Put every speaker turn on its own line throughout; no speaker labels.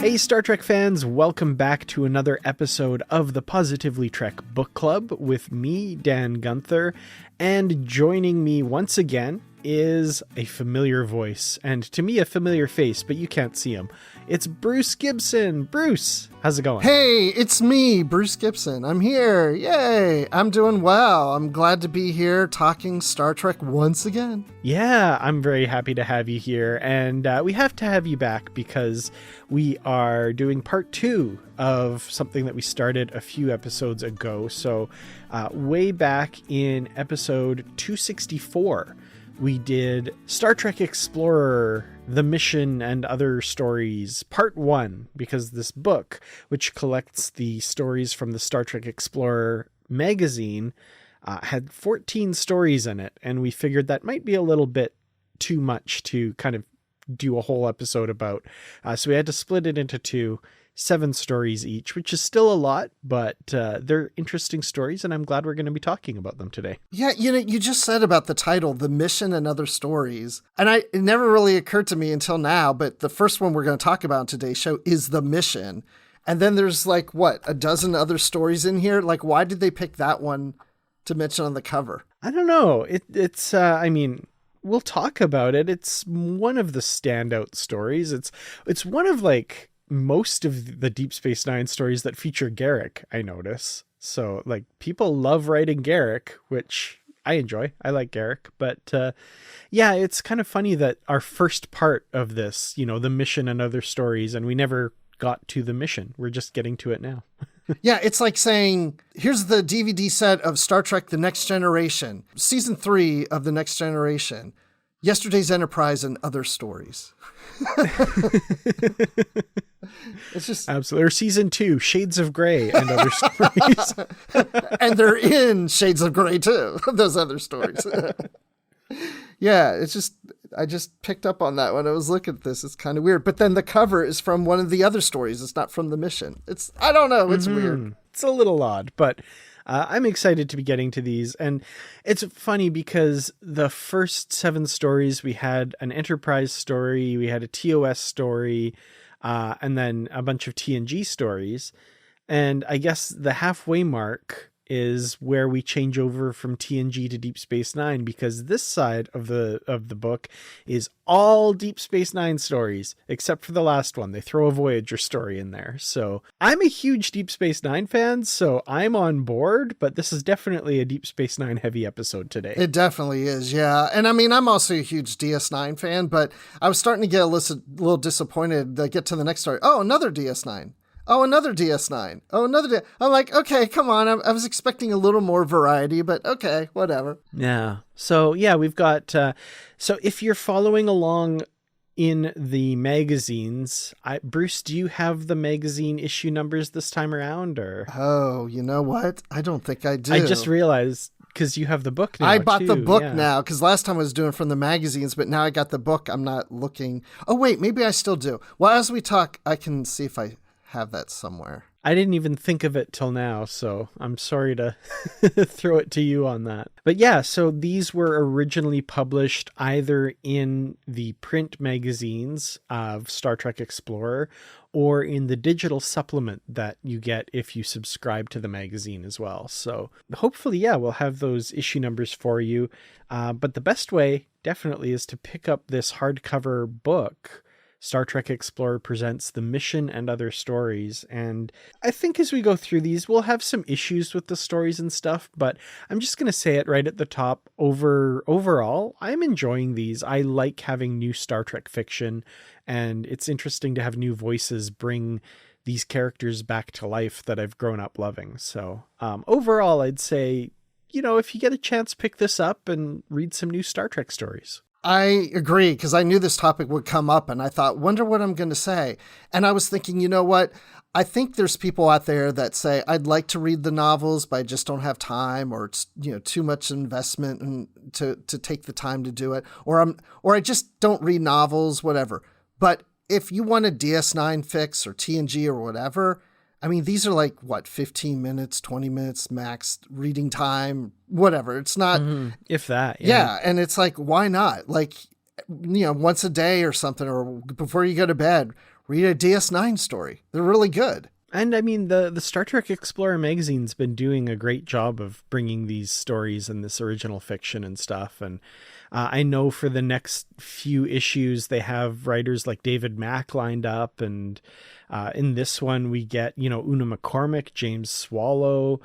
Hey Star Trek fans, welcome back to another episode of the Positively Trek Book Club with me, Dan Gunther, and joining me once again is a familiar voice, and to me a familiar face, but you can't see him. It's Bruce Gibson. Bruce, how's it going?
Hey, it's me, Bruce Gibson. I'm here. Yay. I'm doing well. I'm glad to be here talking Star Trek once again.
Yeah, I'm very happy to have you here, and we have to have you back because we are doing part 2 of something that we started a few episodes ago. So way back in episode 264, we did Star Trek Explorer, The Mission and Other Stories, Part 1, because this book, which collects the stories from the Star Trek Explorer magazine, had 14 stories in it, and we figured that might be a little bit too much to kind of do a whole episode about. So we had to split it into 2, 7 stories each, which is still a lot, but they're interesting stories, and I'm glad we're going to be talking about them today.
Yeah, you just said about the title, The Mission and Other Stories, and it never really occurred to me until now, but the first one we're going to talk about in today's show is The Mission, and then there's like, what, a dozen other stories in here? Like, why did they pick that one to mention on the cover?
I don't know. It's I mean, we'll talk about it. It's one of the standout stories. It's one of like most of the Deep Space Nine stories that feature Garak, I notice. So like people love writing Garak, which I enjoy. I like Garak, but yeah, it's kind of funny that our first part of this, The Mission and Other Stories, and we never got to the mission. We're just getting to it now.
Yeah, it's like saying, here's the DVD set of Star Trek The Next Generation, Season 3 of The Next Generation, Yesterday's Enterprise and Other Stories. It's just
absolutely. Or Season 2, Shades of Grey and Other Stories.
And they're in Shades of Grey too, those other stories. Yeah, it's just, I just picked up on that when I was looking at this. It's kind of weird. But then the cover is from one of the other stories. It's not from the mission. I don't know. It's weird.
It's a little odd, but I'm excited to be getting to these. And it's funny because the first 7 stories, we had an Enterprise story, we had a TOS story, and then a bunch of TNG stories. And I guess the halfway mark is where we change over from TNG to Deep Space Nine, because this side of the book is all Deep Space Nine stories, except for the last one. They throw a Voyager story in there. So I'm a huge Deep Space Nine fan, so I'm on board, but this is definitely a Deep Space Nine heavy episode today.
It definitely is, yeah. And I mean, I'm also a huge DS9 fan, but I was starting to get a little disappointed to get to the next story. Oh, another DS9. Oh, another DS9. Oh, another I'm like, okay, come on. I was expecting a little more variety, but okay, whatever.
Yeah. So, yeah, we've got... so if you're following along in the magazines, Bruce, do you have the magazine issue numbers this time around? Or?
Oh, you know what? I don't think I do.
I just realized, because you have the book now,
I bought
too.
the book
Yeah.
now, because last time I was doing from the magazines, but now I got the book. I'm not looking... Oh, wait, maybe I still do. Well, as we talk, I can see if I have that somewhere.
I didn't even think of it till now, so I'm sorry to throw it to you on that. But yeah, so these were originally published either in the print magazines of Star Trek Explorer or in the digital supplement that you get if you subscribe to the magazine as well. So hopefully, yeah, we'll have those issue numbers for you. But the best way definitely is to pick up this hardcover book, Star Trek Explorer Presents The Mission and Other Stories. And I think as we go through these, we'll have some issues with the stories and stuff, but I'm just going to say it right at the top. Overall, I'm enjoying these. I like having new Star Trek fiction, and it's interesting to have new voices bring these characters back to life that I've grown up loving. So overall, I'd say, if you get a chance, pick this up and read some new Star Trek stories.
I agree, because I knew this topic would come up, and I thought, wonder what I'm going to say. And I was thinking, you know what? I think there's people out there that say, I'd like to read the novels, but I just don't have time, or it's, too much investment and to take the time to do it, or I just don't read novels, whatever. But if you want a DS9 fix or TNG or whatever, I mean, these are like, 15 minutes, 20 minutes max reading time, whatever. It's not...
If that,
yeah. And it's like, why not? Like, once a day or something, or before you go to bed, read a DS9 story. They're really good.
And I mean, the Star Trek Explorer magazine's been doing a great job of bringing these stories and this original fiction and stuff. And I know for the next few issues, they have writers like David Mack lined up. And in this one, we get, Una McCormack, James Swallow,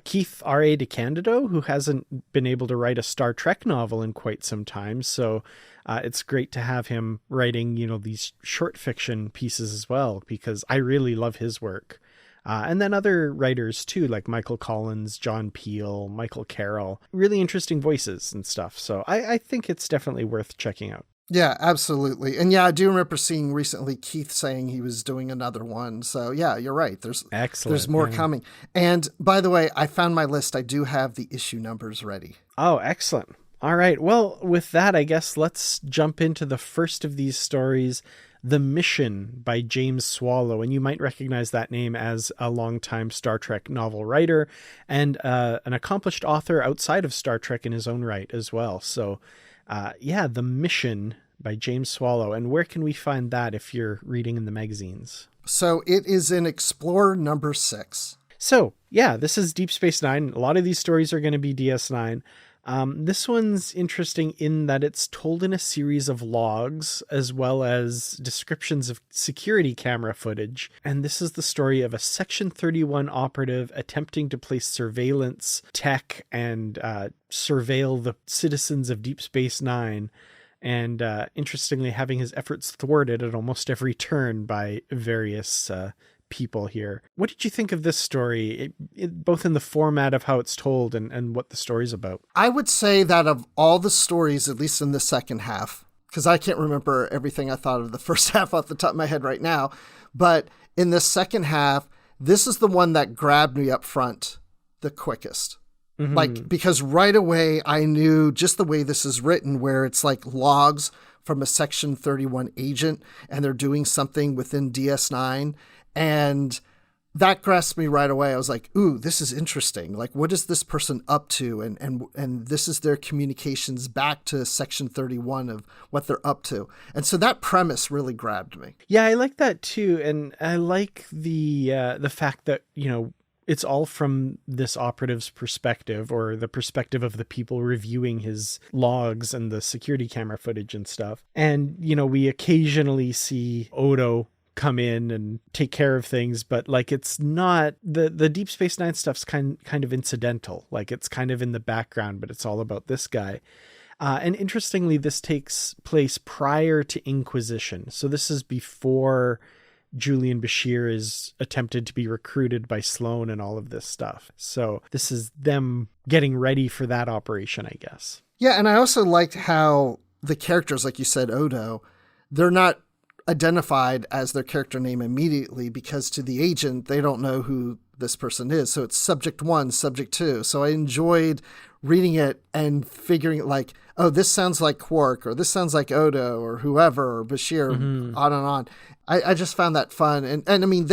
Keith R.A. DeCandido, who hasn't been able to write a Star Trek novel in quite some time. So it's great to have him writing, these short fiction pieces as well, because I really love his work. And then other writers too, like Michael Collins, John Peel, Michael Carroll, really interesting voices and stuff. So I think it's definitely worth checking out.
Yeah, absolutely. And yeah, I do remember seeing recently Keith saying he was doing another one. So yeah, you're right. There's more coming. And by the way, I found my list. I do have the issue numbers ready.
Oh, excellent. All right. Well, with that, I guess let's jump into the first of these stories, The Mission by James Swallow. And you might recognize that name as a longtime Star Trek novel writer and an accomplished author outside of Star Trek in his own right as well. So The Mission by James Swallow. And where can we find that if you're reading in the magazines?
So it is in Explorer number 6.
So yeah, this is Deep Space Nine. A lot of these stories are going to be DS9. This one's interesting in that it's told in a series of logs as well as descriptions of security camera footage. And this is the story of a Section 31 operative attempting to place surveillance tech and surveil the citizens of Deep Space Nine. And interestingly, having his efforts thwarted at almost every turn by various people here. What did you think of this story, both in the format of how it's told and what the story's about?
I would say that of all the stories, at least in the second half, because I can't remember everything I thought of the first half off the top of my head right now, but in the second half, this is the one that grabbed me up front the quickest. Mm-hmm. Like, because right away I knew just the way this is written, where it's like logs from a Section 31 agent and they're doing something within DS9. And that grasped me right away. I was like, ooh, this is interesting. Like, what is this person up to? And this is their communications back to Section 31 of what they're up to. And so that premise really grabbed me.
Yeah, I like that too. And I like the fact that, it's all from this operative's perspective, or the perspective of the people reviewing his logs and the security camera footage and stuff. And, we occasionally see Odo come in and take care of things, but like, it's not the Deep Space Nine stuff's kind of incidental. Like, it's kind of in the background, but it's all about this guy. And interestingly, this takes place prior to Inquisition. So this is before Julian Bashir is attempted to be recruited by Sloan and all of this stuff. So this is them getting ready for that operation, I guess.
Yeah. And I also liked how the characters, like you said, Odo, they're not identified as their character name immediately, because to the agent, they don't know who this person is. So it's subject 1, subject 2. So I enjoyed reading it and figuring like, oh, this sounds like Quark, or this sounds like Odo, or whoever, or Bashir, on and on. I just found that fun. And I mean,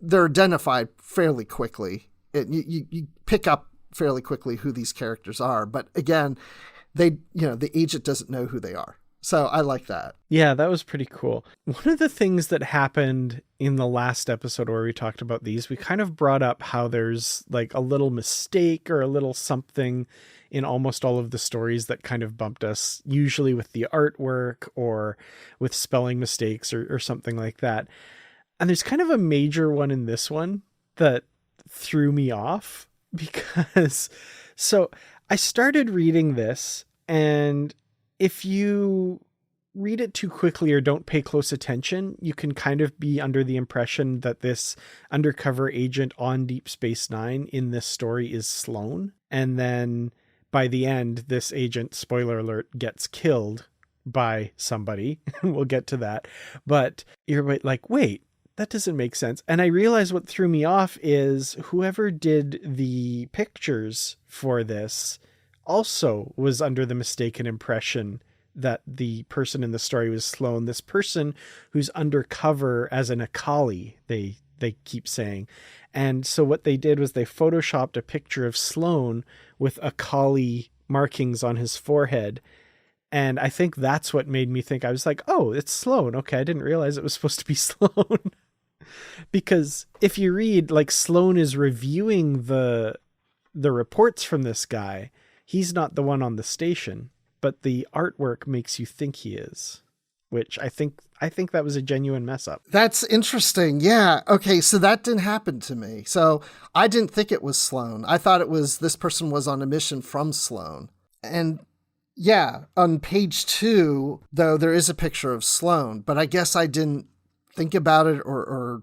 they're identified fairly quickly. You pick up fairly quickly who these characters are. But again, the agent doesn't know who they are. So I like that.
Yeah, that was pretty cool. One of the things that happened in the last episode where we talked about these, we kind of brought up how there's like a little mistake or a little something in almost all of the stories that kind of bumped us, usually with the artwork or with spelling mistakes or something like that. And there's kind of a major one in this one that threw me off, because so I started reading this, and if you read it too quickly or don't pay close attention, you can kind of be under the impression that this undercover agent on Deep Space Nine in this story is Sloan. And then by the end, this agent, spoiler alert, gets killed by somebody. We'll get to that. But you're like, wait, that doesn't make sense. And I realized what threw me off is whoever did the pictures for this also was under the mistaken impression that the person in the story was Sloan, this person who's undercover as an Akali, they keep saying. And so what they did was they photoshopped a picture of Sloan with Akali markings on his forehead And I think that's what made me think, I was like, oh, it's Sloane. Okay, I didn't realize it was supposed to be Sloane. Because if you read, like, Sloane is reviewing the reports from this guy. He's not the one on the station, but the artwork makes you think he is, which I think that was a genuine mess up.
That's interesting. Yeah. Okay. So that didn't happen to me. So I didn't think it was Sloane. I thought it was this person was on a mission from Sloane. And yeah, on page 2, though, there is a picture of Sloane, but I guess I didn't think about it or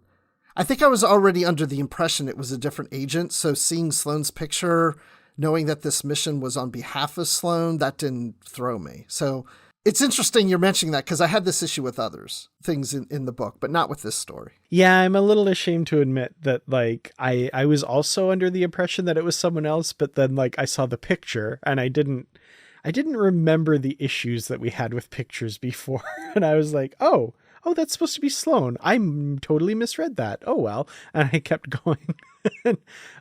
I think I was already under the impression it was a different agent. So seeing Sloane's picture, knowing that this mission was on behalf of Sloane, that didn't throw me. So it's interesting you're mentioning that because I had this issue with others things in the book, but not with this story.
Yeah, I'm a little ashamed to admit that, like, I was also under the impression that it was someone else, but then, like, I saw the picture and I didn't remember the issues that we had with pictures before. And I was like, oh, that's supposed to be Sloane. I totally misread that. Oh, well. And I kept going.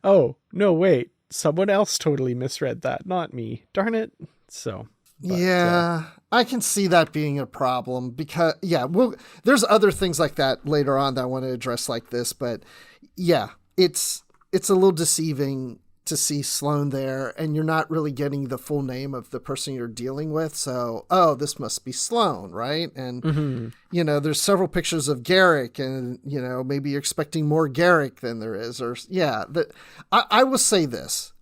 Oh, no, wait. Someone else totally misread that, not me. Darn it. So. But,
yeah, I can see that being a problem because, yeah, well, there's other things like that later on that I want to address like this. But yeah, it's a little deceiving to see Sloane there and you're not really getting the full name of the person you're dealing with. So, oh, this must be Sloane, right? And, you know, there's several pictures of Garak and, you know, maybe you're expecting more Garak than there is. Or, yeah, I will say this.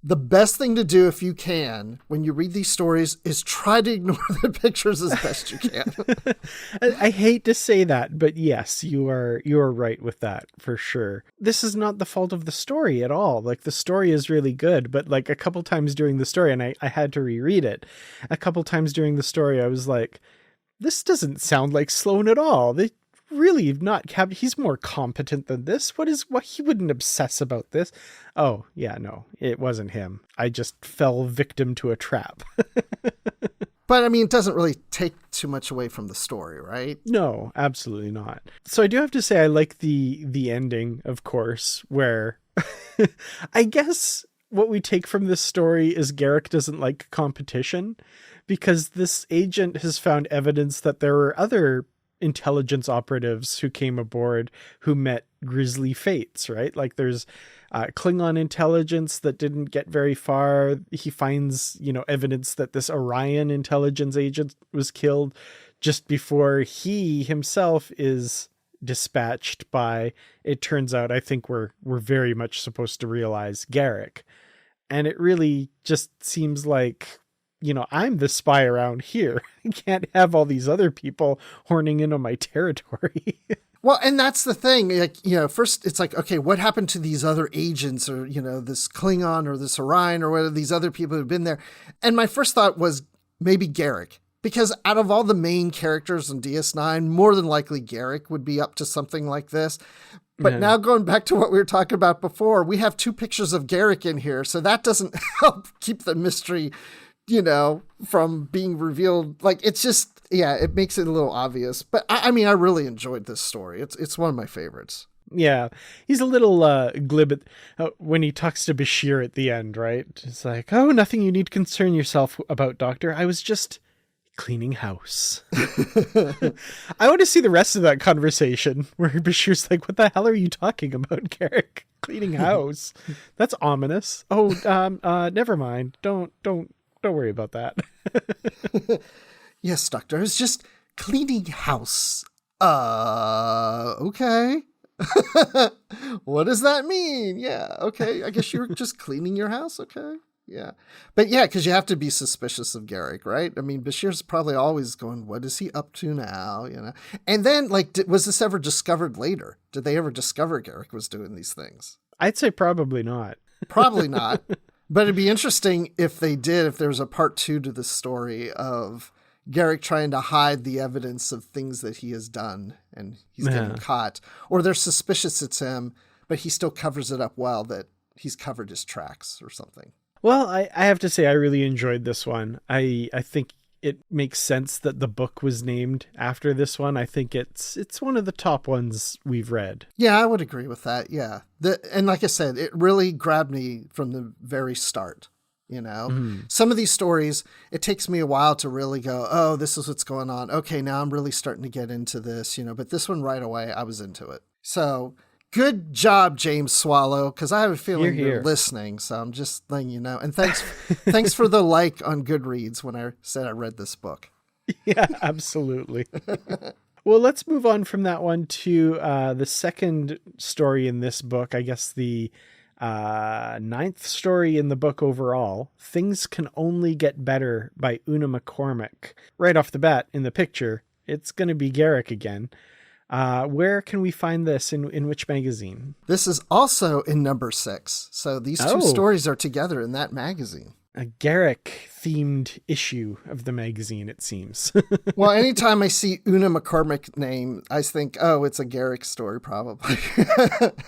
The best thing to do if you can when you read these stories is try to ignore the pictures as best you can.
I hate to say that, but yes, you are right with that for sure. This is not the fault of the story at all. Like, the story is really good, but like a couple times during the story, and I had to reread it a couple times during the story, I was like, this doesn't sound like Sloane at all. They really not he's more competent than this. What he wouldn't obsess about this. Oh yeah, no, it wasn't him. I just fell victim to a trap.
But I mean, it doesn't really take too much away from the story, right?
No, absolutely not. So I do have to say I like the ending, of course, where I guess what we take from this story is Garak doesn't like competition because this agent has found evidence that there were other intelligence operatives who came aboard who met grisly fates, right? Like there's Klingon intelligence that didn't get very far. He finds, you know, evidence that this Orion intelligence agent was killed just before he himself is dispatched by, it turns out, I think we're very much supposed to realize, Garak. And it really just seems like, you know, I'm the spy around here. I can't have all these other people horning in on my territory.
Well, and that's the thing. Like, you know, first it's like, okay, what happened to these other agents or, you know, this Klingon or this Orion or whatever, these other people who've been there? And my first thought was maybe Garak. Because out of all the main characters in DS9, more than likely Garak would be up to something like this. But now going back to what we were talking about before, we have 2 pictures of Garak in here. So that doesn't help keep the mystery, you know, from being revealed. Like, it's just, yeah, it makes it a little obvious. But I mean, I really enjoyed this story. It's one of my favorites.
Yeah, he's a little glib when he talks to Bashir at the end, right? It's like, oh, nothing you need to concern yourself about, Doctor. I was just cleaning house. I want to see the rest of that conversation where Bashir's like, what the hell are you talking about, Garak? Cleaning house? That's ominous. Oh, never mind. Don't worry about that.
Yes, Doctor, I was just cleaning house. Okay. What does that mean? Yeah, okay. I guess you're just cleaning your house. Okay. Yeah. But yeah, because you have to be suspicious of Garak, right? I mean, Bashir's probably always going, what is he up to now? You know? And then, like, was this ever discovered later? Did they ever discover Garak was doing these things?
I'd say probably not.
Probably not. But it'd be interesting if they did, if there was a part 2 to this story of Garak trying to hide the evidence of things that he has done and he's getting caught. Or they're suspicious it's him, but he still covers it up well that he's covered his tracks or something.
Well, I have to say I really enjoyed this one. I think it makes sense that the book was named after this one. I think it's one of the top ones we've read.
Yeah, I would agree with that. Yeah. And like I said, it really grabbed me from the very start. You know, some of these stories, it takes me a while to really go, oh, this is what's going on. Okay, now I'm really starting to get into this, you know, but this one right away, I was into it. So good job, James Swallow, because I have a feeling you're listening. So I'm just letting you know. And thanks for the like on Goodreads when I said I read this book.
Yeah, absolutely. Well, let's move on from that one to the second story in this book. I guess the ninth story in the book overall, Things Can Only Get Better by Una McCormack. Right off the bat in the picture, it's going to be Garak again. Where can we find this? In which magazine?
This is also in number 6. So these two stories are together in that magazine.
A Garak-themed issue of the magazine, it seems.
Well, anytime I see Una McCormack name, I think, oh, it's a Garak story, probably.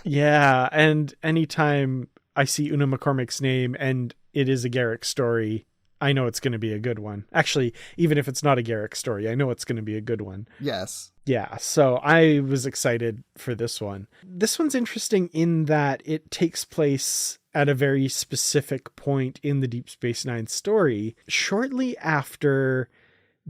Yeah, and anytime I see Una McCormack's name and it is a Garak story, I know it's going to be a good one. Actually, even if it's not a Garak story, I know it's going to be a good one.
Yes.
Yeah, so I was excited for this one. This one's interesting in that it takes place at a very specific point in the Deep Space Nine story, shortly after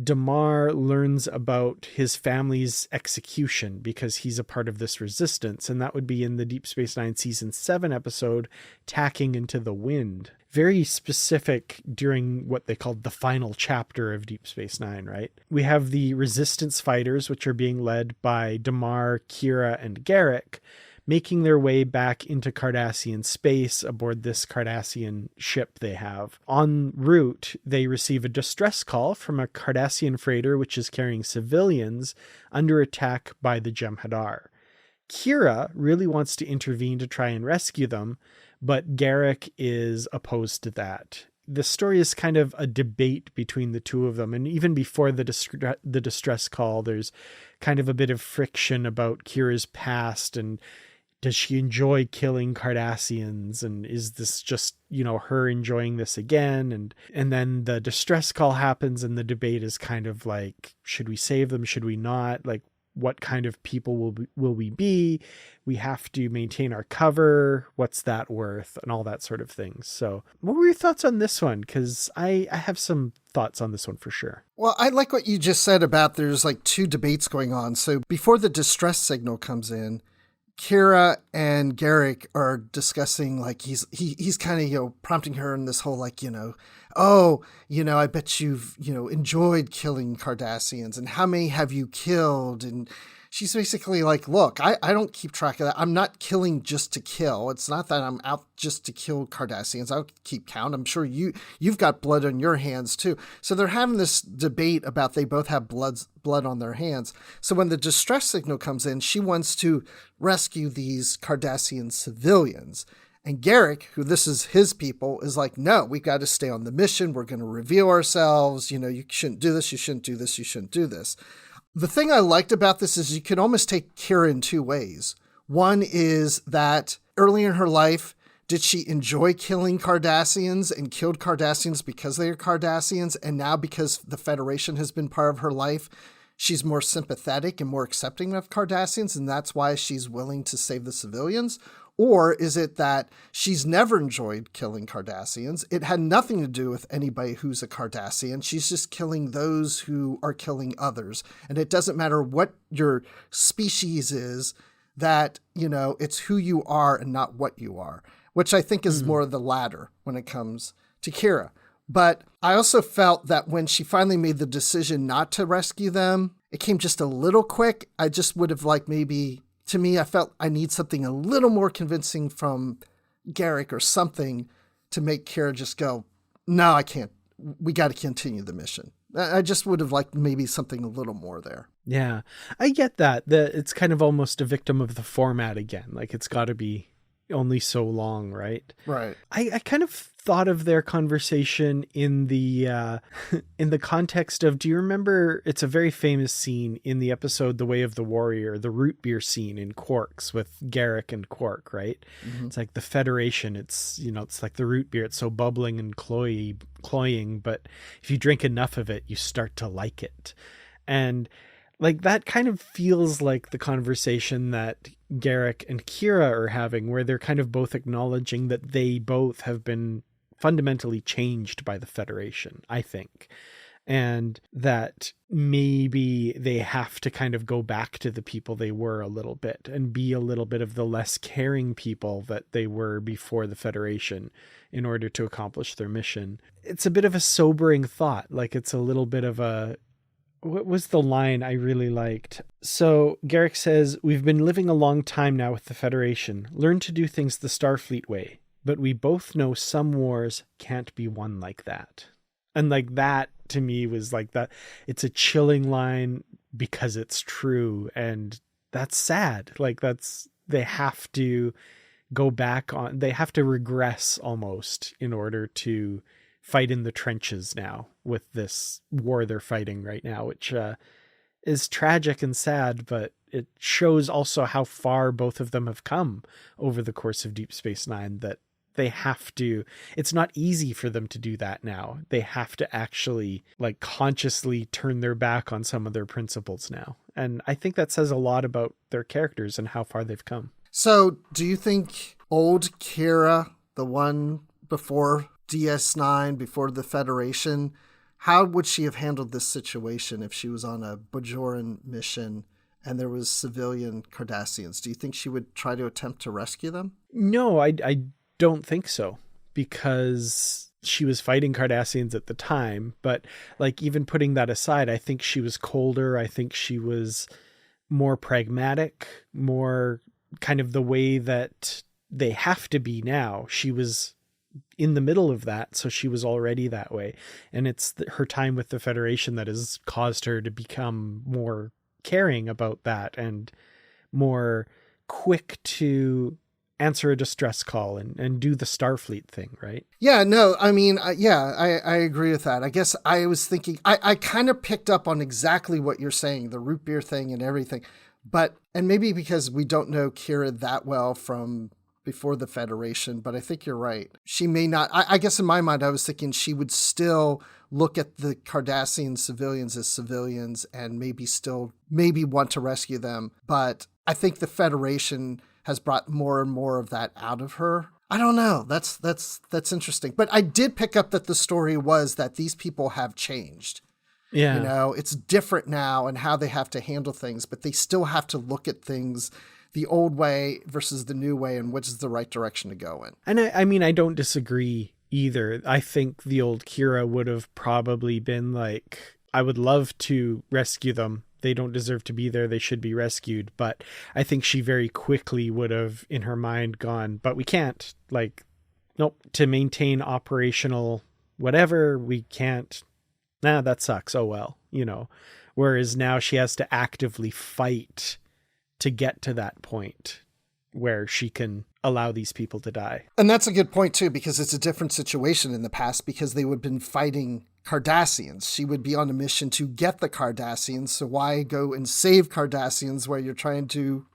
Damar learns about his family's execution because he's a part of this resistance, and that would be in the Deep Space Nine Season 7 episode, Tacking into the Wind. Very specific during what they called the final chapter of Deep Space Nine, right? We have the resistance fighters, which are being led by Damar, Kira, and Garak, making their way back into Cardassian space aboard this Cardassian ship they have. En route, they receive a distress call from a Cardassian freighter which is carrying civilians under attack by the Jem'Hadar. Kira really wants to intervene to try and rescue them, but Garak is opposed to that. The story is kind of a debate between the two of them, and even before the distress call, there's kind of a bit of friction about Kira's past, and does she enjoy killing Cardassians, and is this just, you know, her enjoying this again? And then the distress call happens, and the debate is kind of like, should we save them? Should we not? Like, what kind of people will we be? We have to maintain our cover. What's that worth? And all that sort of thing. So what were your thoughts on this one? Because I have some thoughts on this one for sure.
Well, I like what you just said about there's like two debates going on. So before the distress signal comes in, Kira and Garak are discussing, like, he's kind of, you know, prompting her in this whole, like, you know, oh, you know, I bet you've, you know, enjoyed killing Cardassians, and how many have you killed? And she's basically like, look, I don't keep track of that. I'm not killing just to kill. It's not that I'm out just to kill Cardassians. I'll keep count. I'm sure you've got blood on your hands too. So they're having this debate about they both have blood on their hands. So when the distress signal comes in, she wants to rescue these Cardassian civilians. And Garak, who this is his people, is like, no, we got to stay on the mission. We're going to reveal ourselves. You know, you shouldn't do this. You shouldn't do this. You shouldn't do this. The thing I liked about this is you can almost take Kira in two ways. One is that early in her life, did she enjoy killing Cardassians and killed Cardassians because they are Cardassians? And now because the Federation has been part of her life, she's more sympathetic and more accepting of Cardassians, and that's why she's willing to save the civilians? Or is it that she's never enjoyed killing Cardassians? It had nothing to do with anybody who's a Cardassian. She's just killing those who are killing others. And it doesn't matter what your species is, that, you know, it's who you are and not what you are, which I think is more the latter when it comes to Kira. But I also felt that when she finally made the decision not to rescue them, it came just a little quick. I just would have liked maybe... To me, I felt I need something a little more convincing from Garak or something to make Kira just go, no, I can't. We got to continue the mission. I just would have liked maybe something a little more there.
Yeah, I get that. It's kind of almost a victim of the format again. Like, it's got to be only so long, right?
Right.
I kind of thought of their conversation in the in the context of, do you remember, it's a very famous scene in the episode The Way of the Warrior, the root beer scene in Quarks with Garak and Quark, right? Mm-hmm. It's like the Federation, it's, you know, it's like the root beer, it's so bubbling and cloying, but if you drink enough of it, you start to like it. And like, that kind of feels like the conversation that Garak and Kira are having, where they're kind of both acknowledging that they both have been fundamentally changed by the Federation, I think. And that maybe they have to kind of go back to the people they were a little bit and be a little bit of the less caring people that they were before the Federation in order to accomplish their mission. It's a bit of a sobering thought. Like, it's a little bit of a, what was the line I really liked? So Garak says, "We've been living a long time now with the Federation, learned to do things the Starfleet way, but we both know some wars can't be won like that." And like that to me was like that. It's a chilling line because it's true. And that's sad. Like they have to go back on, they have to regress almost in order to fight in the trenches now with this war they're fighting right now, which is tragic and sad, but it shows also how far both of them have come over the course of Deep Space Nine, that they have to, it's not easy for them to do that now. They have to actually like consciously turn their back on some of their principles now. And I think that says a lot about their characters and how far they've come.
So do you think old Kira, the one before DS9, before the Federation, how would she have handled this situation if she was on a Bajoran mission and there was civilian Cardassians? Do you think she would try to attempt to rescue them?
No, I don't think so, because she was fighting Cardassians at the time. But like, even putting that aside, I think she was colder. I think she was more pragmatic, more kind of the way that they have to be now. She was in the middle of that, so she was already that way. And it's her time with the Federation that has caused her to become more caring about that and more quick to answer a distress call and do the Starfleet thing, right?
Yeah, no, I mean, I agree with that. I guess I was thinking, I kind of picked up on exactly what you're saying, the root beer thing and everything. But, and maybe because we don't know Kira that well from before the Federation, but I think you're right. She may not, I guess in my mind, I was thinking she would still look at the Cardassian civilians as civilians and maybe want to rescue them. But I think the Federation has brought more and more of that out of her. I don't know. That's interesting. But I did pick up that the story was that these people have changed.
Yeah.
You know, it's different now and how they have to handle things, but they still have to look at things the old way versus the new way and which is the right direction to go in.
And I mean, I don't disagree either. I think the old Kira would have probably been like, I would love to rescue them. They don't deserve to be there. They should be rescued. But I think she very quickly would have in her mind gone, but we can't, like, nope, to maintain operational whatever, we can't. Nah, that sucks. Oh, well, you know, whereas now she has to actively fight to get to that point where she can allow these people to die.
And that's a good point too, because it's a different situation in the past because they would have been fighting Cardassians. She would be on a mission to get the Cardassians. So why go and save Cardassians where you're trying to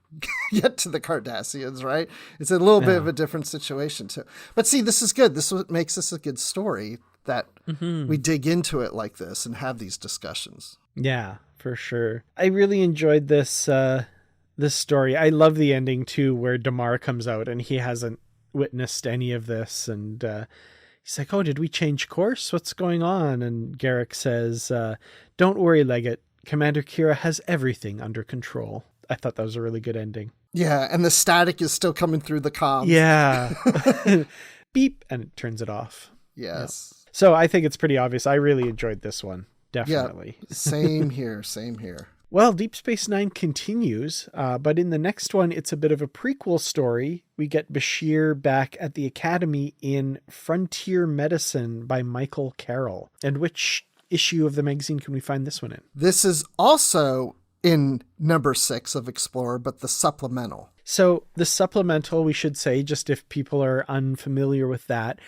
get to the Cardassians, right? It's a little bit of a different situation too. But see, this is good. This is what makes this a good story, that we dig into it like this and have these discussions.
Yeah, for sure. I really enjoyed this story. I love the ending too, where Damar comes out and he hasn't witnessed any of this. And he's like, oh, did we change course? What's going on? And Garak says, don't worry, Leggett. Commander Kira has everything under control. I thought that was a really good ending.
Yeah, and the static is still coming through the comms.
Yeah. Beep, and it turns it off.
Yes.
Yep. So I think it's pretty obvious. I really enjoyed this one. Definitely.
Yeah, same here. Same here.
Well, Deep Space Nine continues, but in the next one, it's a bit of a prequel story. We get Bashir back at the Academy in Frontier Medicine by Michael Carroll. And which issue of the magazine can we find this one in?
This is also in number 6 of Explorer, but the supplemental.
So the supplemental, we should say, just if people are unfamiliar with that,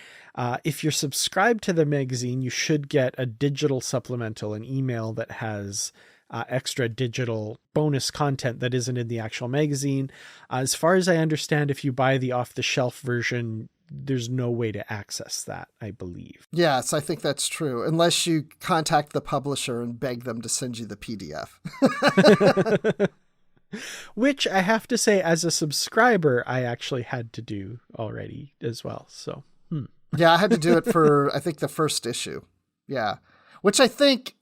if you're subscribed to the magazine, you should get a digital supplemental, an email that has extra digital bonus content that isn't in the actual magazine. As far as I understand, if you buy the off-the-shelf version, there's no way to access that, I believe.
Yes, I think that's true, unless you contact the publisher and beg them to send you the PDF.
Which I have to say, as a subscriber, I actually had to do already as well. So,
Yeah, I had to do it for, I think, the first issue. Yeah. Which I think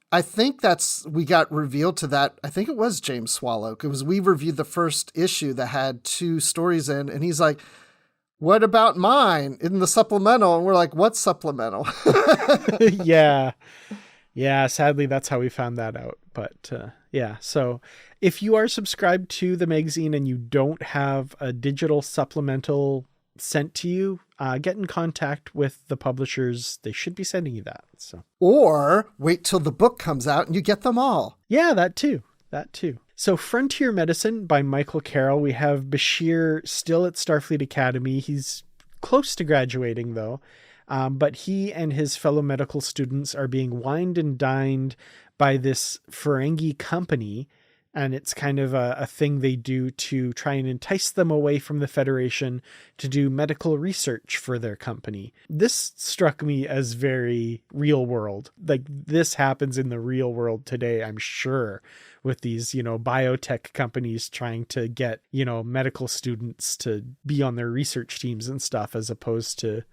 we got revealed to that. I think it was James Swallow, because we reviewed the first issue that had 2 stories in, and he's like, what about mine in the supplemental? And we're like, what supplemental?
Yeah. Yeah, sadly, that's how we found that out. But yeah, so if you are subscribed to the magazine and you don't have a digital supplemental sent to you, get in contact with the publishers. They should be sending you that. So,
or wait till the book comes out and you get them all.
Yeah, that too. So Frontier Medicine by Michael Carroll. We have Bashir still at Starfleet Academy. He's close to graduating though. But he and his fellow medical students are being wined and dined by this Ferengi company. And it's kind of a thing they do to try and entice them away from the Federation to do medical research for their company. This struck me as very real world. Like, this happens in the real world today, I'm sure, with these, biotech companies trying to get, medical students to be on their research teams and stuff, as opposed to,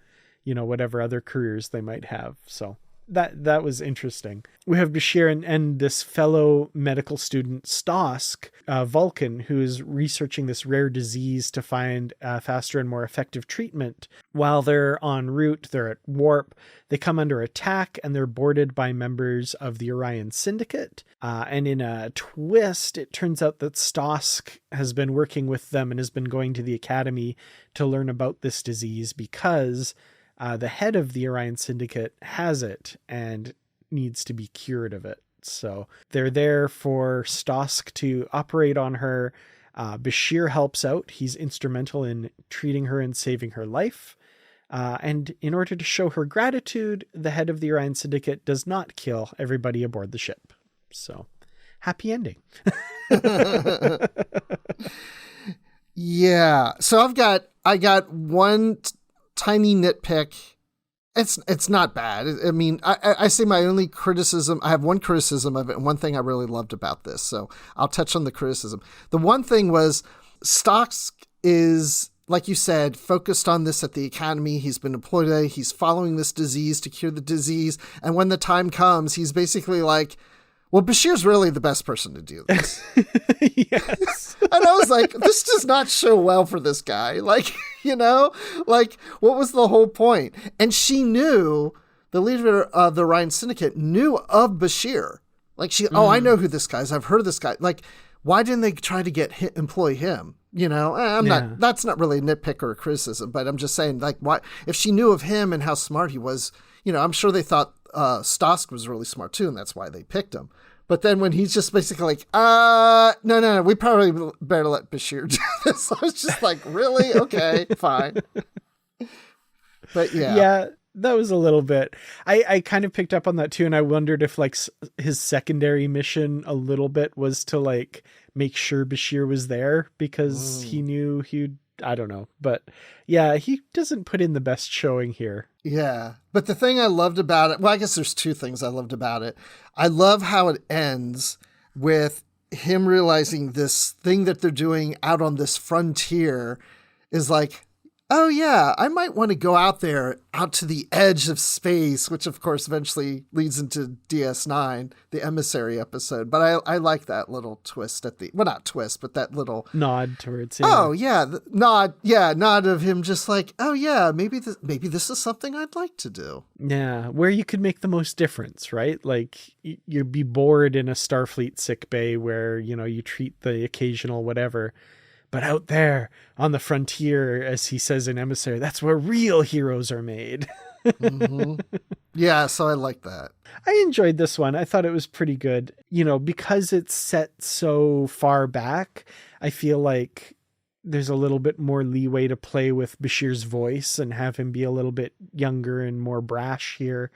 whatever other careers they might have. So that was interesting. We have Bashir and this fellow medical student, Stosk, Vulcan, who is researching this rare disease to find a faster and more effective treatment. While they're en route, they're at warp, they come under attack and they're boarded by members of the Orion Syndicate. And in a twist, it turns out that Stosk has been working with them and has been going to the academy to learn about this disease because the head of the Orion Syndicate has it and needs to be cured of it. So they're there for Stosk to operate on her. Bashir helps out. He's instrumental in treating her and saving her life. And in order to show her gratitude, the head of the Orion Syndicate does not kill everybody aboard the ship. So happy ending.
Yeah. So I got one tiny nitpick. It's not bad. I mean, I say my only criticism, I have one criticism of it and one thing I really loved about this. So I'll touch on the criticism. The one thing was Stosk is, like you said, focused on this at the academy. He's been employed today. He's following this disease to cure the disease. And when the time comes, he's basically like, well, Bashir's really the best person to do this.
Yes.
And I was like, this does not show well for this guy. Like, what was the whole point? And she knew, the leader of the Orion Syndicate knew of Bashir. Like I know who this guy is. I've heard of this guy. Like, why didn't they try to employ him? That's not really a nitpick or a criticism, but I'm just saying, like, why, if she knew of him and how smart he was, I'm sure they thought Stosk was really smart too, and that's why they picked him. But then when he's just basically like, no, we probably better let Bashir do this. I was just like, really? Okay, fine. But yeah.
Yeah, that was a little bit. I kind of picked up on that too, and I wondered if like his secondary mission a little bit was to like make sure Bashir was there because he knew I don't know. But yeah, he doesn't put in the best showing here.
Yeah. But the thing I loved about it, well, I guess there's 2 things I loved about it. I love how it ends with him realizing this thing that they're doing out on this frontier is like, oh yeah, I might want to go out there, out to the edge of space, which of course eventually leads into DS9, the emissary episode. But I like that little twist at not twist, but that little
nod towards
him. Oh yeah, nod of him just like, oh yeah, maybe this is something I'd like to do.
Yeah, where you could make the most difference, right? Like you'd be bored in a Starfleet sick bay where, you treat the occasional whatever. But out there on the frontier, as he says in Emissary, that's where real heroes are made.
Mm-hmm. Yeah, so I like that.
I enjoyed this one. I thought it was pretty good. Because it's set so far back, I feel like there's a little bit more leeway to play with Bashir's voice and have him be a little bit younger and more brash here.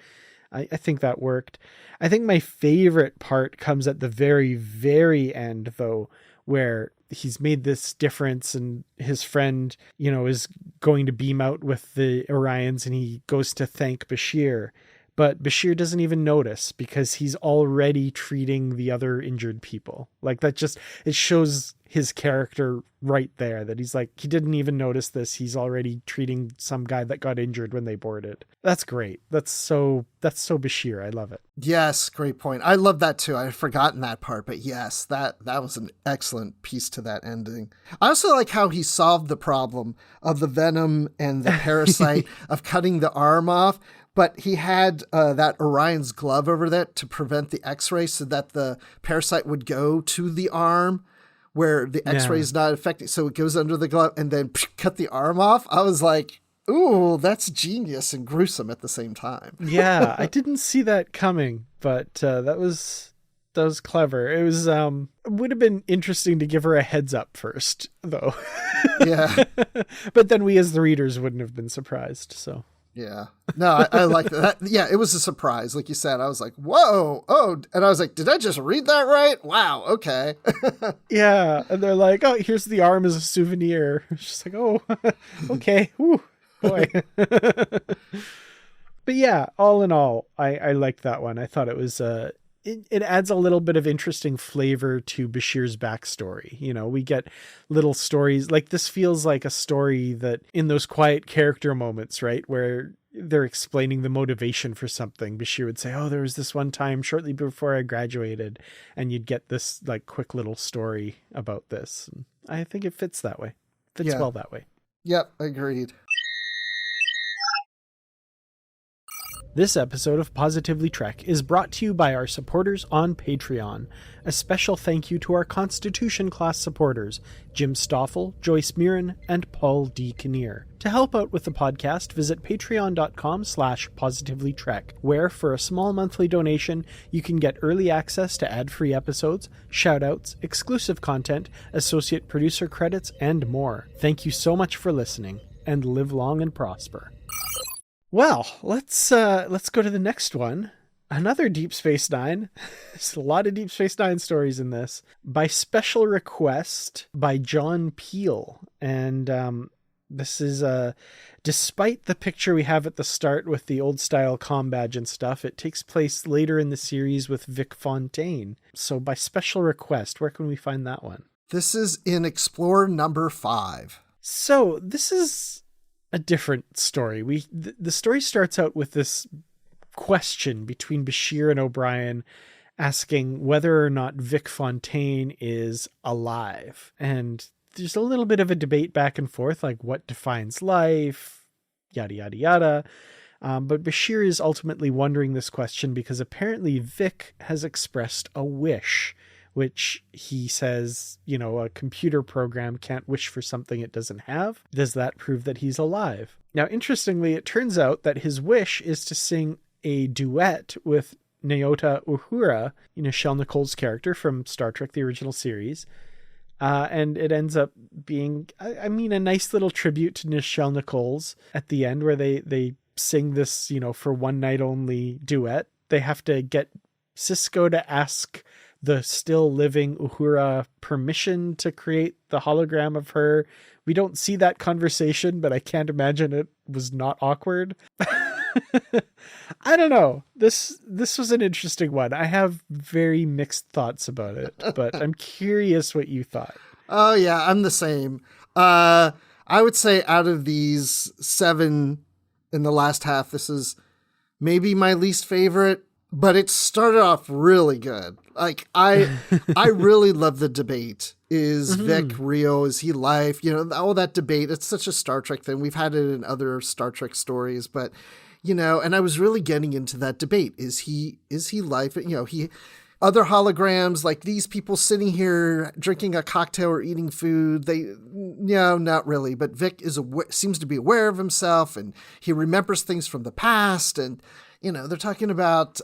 I think that worked. I think my favorite part comes at the very, very end, though, where he's made this difference and his friend, is going to beam out with the Orions and he goes to thank Bashir. But Bashir doesn't even notice because he's already treating the other injured people. Like that it shows his character right there, that he's like, he didn't even notice this. He's already treating some guy that got injured when they boarded. That's great. That's so Bashir. I love it.
Yes, great point. I love that too. I had forgotten that part, but yes, that was an excellent piece to that ending. I also like how he solved the problem of the venom and the parasite of cutting the arm off, but he had that Orion's glove over that to prevent the X-ray so that the parasite would go to the arm where the X-ray is not affecting. So it goes under the glove and then cut the arm off. I was like, ooh, that's genius and gruesome at the same time.
Yeah, I didn't see that coming, but that was clever. It was would have been interesting to give her a heads up first, though.
Yeah.
But then we as the readers wouldn't have been surprised, so.
Yeah. No, I like that. Yeah, it was a surprise. Like you said, I was like, whoa, oh, and I was like, did I just read that right? Wow, okay.
Yeah, and they're like, oh, here's the arm as a souvenir. It's just like, oh, okay. Whew, boy. But yeah, all in all, I liked that one. I thought it was it adds a little bit of interesting flavor to Bashir's backstory. You know, we get little stories like this. Feels like a story that in those quiet character moments, right, where they're explaining the motivation for something, Bashir would say, oh, there was this one time shortly before I graduated, and you'd get this like quick little story about this. And I think it fits that way. Fits well that way.
Yep, agreed.
This episode of Positively Trek is brought to you by our supporters on Patreon. A special thank you to our Constitution class supporters, Jim Stoffel, Joyce Mirren, and Paul D. Kinnear. To help out with the podcast, visit patreon.com/positivelytrek, where for a small monthly donation, you can get early access to ad-free episodes, shoutouts, exclusive content, associate producer credits, and more. Thank you so much for listening, and live long and prosper. Well, let's go to the next one. Another Deep Space Nine. There's a lot of Deep Space Nine stories in this. By special request by John Peel. And this is, despite the picture we have at the start with the old style comm badge and stuff, it takes place later in the series with Vic Fontaine. So by special request, where can we find that one?
This is in Explorer number 5.
So this is a different story. The story starts out with this question between Bashir and O'Brien asking whether or not Vic Fontaine is alive. And there's a little bit of a debate back and forth, like what defines life, yada, yada, yada. But Bashir is ultimately wondering this question because apparently Vic has expressed a wish, which he says, you know, a computer program can't wish for something it doesn't have. Does that prove that he's alive? Now, interestingly, it turns out that his wish is to sing a duet with Nyota Uhura, you know, Nichelle Nichols' character from Star Trek, the original series. And it ends up being, I mean, a nice little tribute to Nichelle Nichols at the end where they sing this, you know, for one night only duet. They have to get Cisco to ask the still living Uhura permission to create the hologram of her. We don't see that conversation, but I can't imagine it was not awkward. I don't know. This was an interesting one. I have very mixed thoughts about it, but I'm curious what you thought.
Oh yeah, I'm the same. I would say out of these 7 in the last half, this is maybe my least favorite. But it started off really good. Like I really love the debate. Is Vic real? Is he life? You know, all that debate. It's such a Star Trek thing. We've had it in other Star Trek stories, but you know, and I was really getting into that debate. Is he life? You know, other holograms, like these people sitting here drinking a cocktail or eating food. No, not really. But Vic seems to be aware of himself and he remembers things from the past. And you know, they're talking about,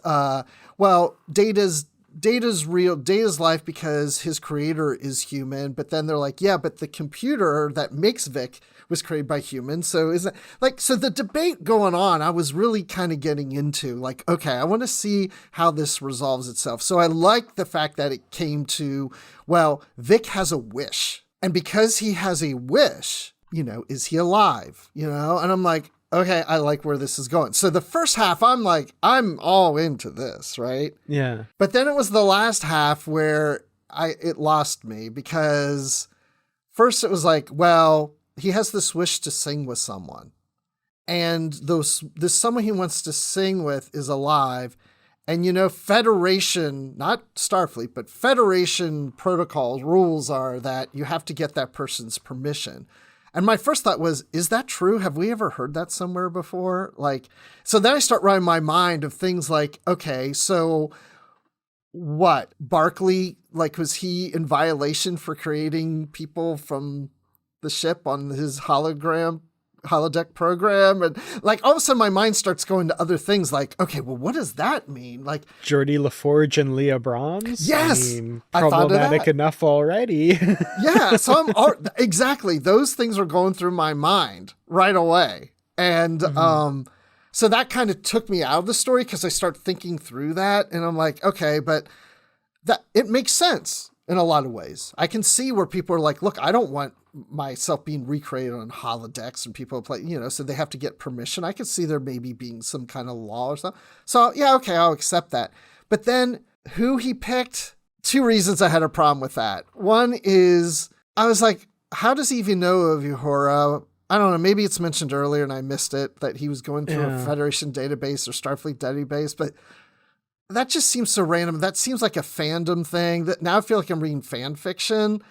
Data's real, Data's life because his creator is human. But then they're like, yeah, but the computer that makes Vic was created by humans. So is that like, so the debate going on, I was really kind of getting into like, okay, I want to see how this resolves itself. So I like the fact that it came to, well, Vic has a wish. And because he has a wish, you know, is he alive? You know, and I'm like, okay, I like where this is going. So the first half, I'm like, I'm all into this, right?
Yeah.
But then it was the last half where it lost me because first it was like, well, he has this wish to sing with someone. And this someone he wants to sing with is alive. And, Federation, not Starfleet, but Federation protocols, rules are that you have to get that person's permission. And my first thought was, is that true? Have we ever heard that somewhere before? So then I start running my mind of things like, okay, so what? Barclay, was he in violation for creating people from the ship on his holodeck program? And all of a sudden my mind starts going to other things okay, well, what does that mean?
Geordie LaForge and Leah Brahms?
Yes.
I problematic enough already.
Yeah. So exactly. Those things are going through my mind right away. And, so that kind of took me out of the story because I start thinking through that and I'm like, okay, but it makes sense in a lot of ways. I can see where people are like, look, I don't want myself being recreated on holodecks and people play, so they have to get permission. I can see there maybe being some kind of law or something. So yeah, okay, I'll accept that. But then who he picked, 2 reasons I had a problem with that. One is I was like, how does he even know of Uhura? I don't know, maybe it's mentioned earlier and I missed it, that he was going through a Federation database or Starfleet database, but that just seems so random. That seems like a fandom thing that now I feel like I'm reading fan fiction.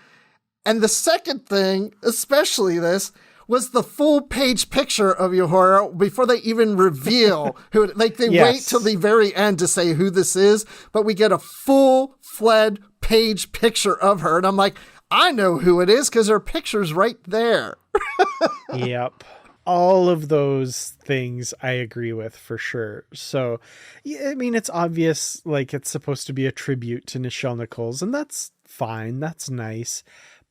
And the second thing, especially this, was the full page picture of Uhura before they even reveal who, they wait till the very end to say who this is, but we get a full-fledged page picture of her. And I'm like, I know who it is because her picture's right there.
Yep. All of those things I agree with for sure. So, yeah, I mean, it's obvious, it's supposed to be a tribute to Nichelle Nichols, and that's fine. That's nice.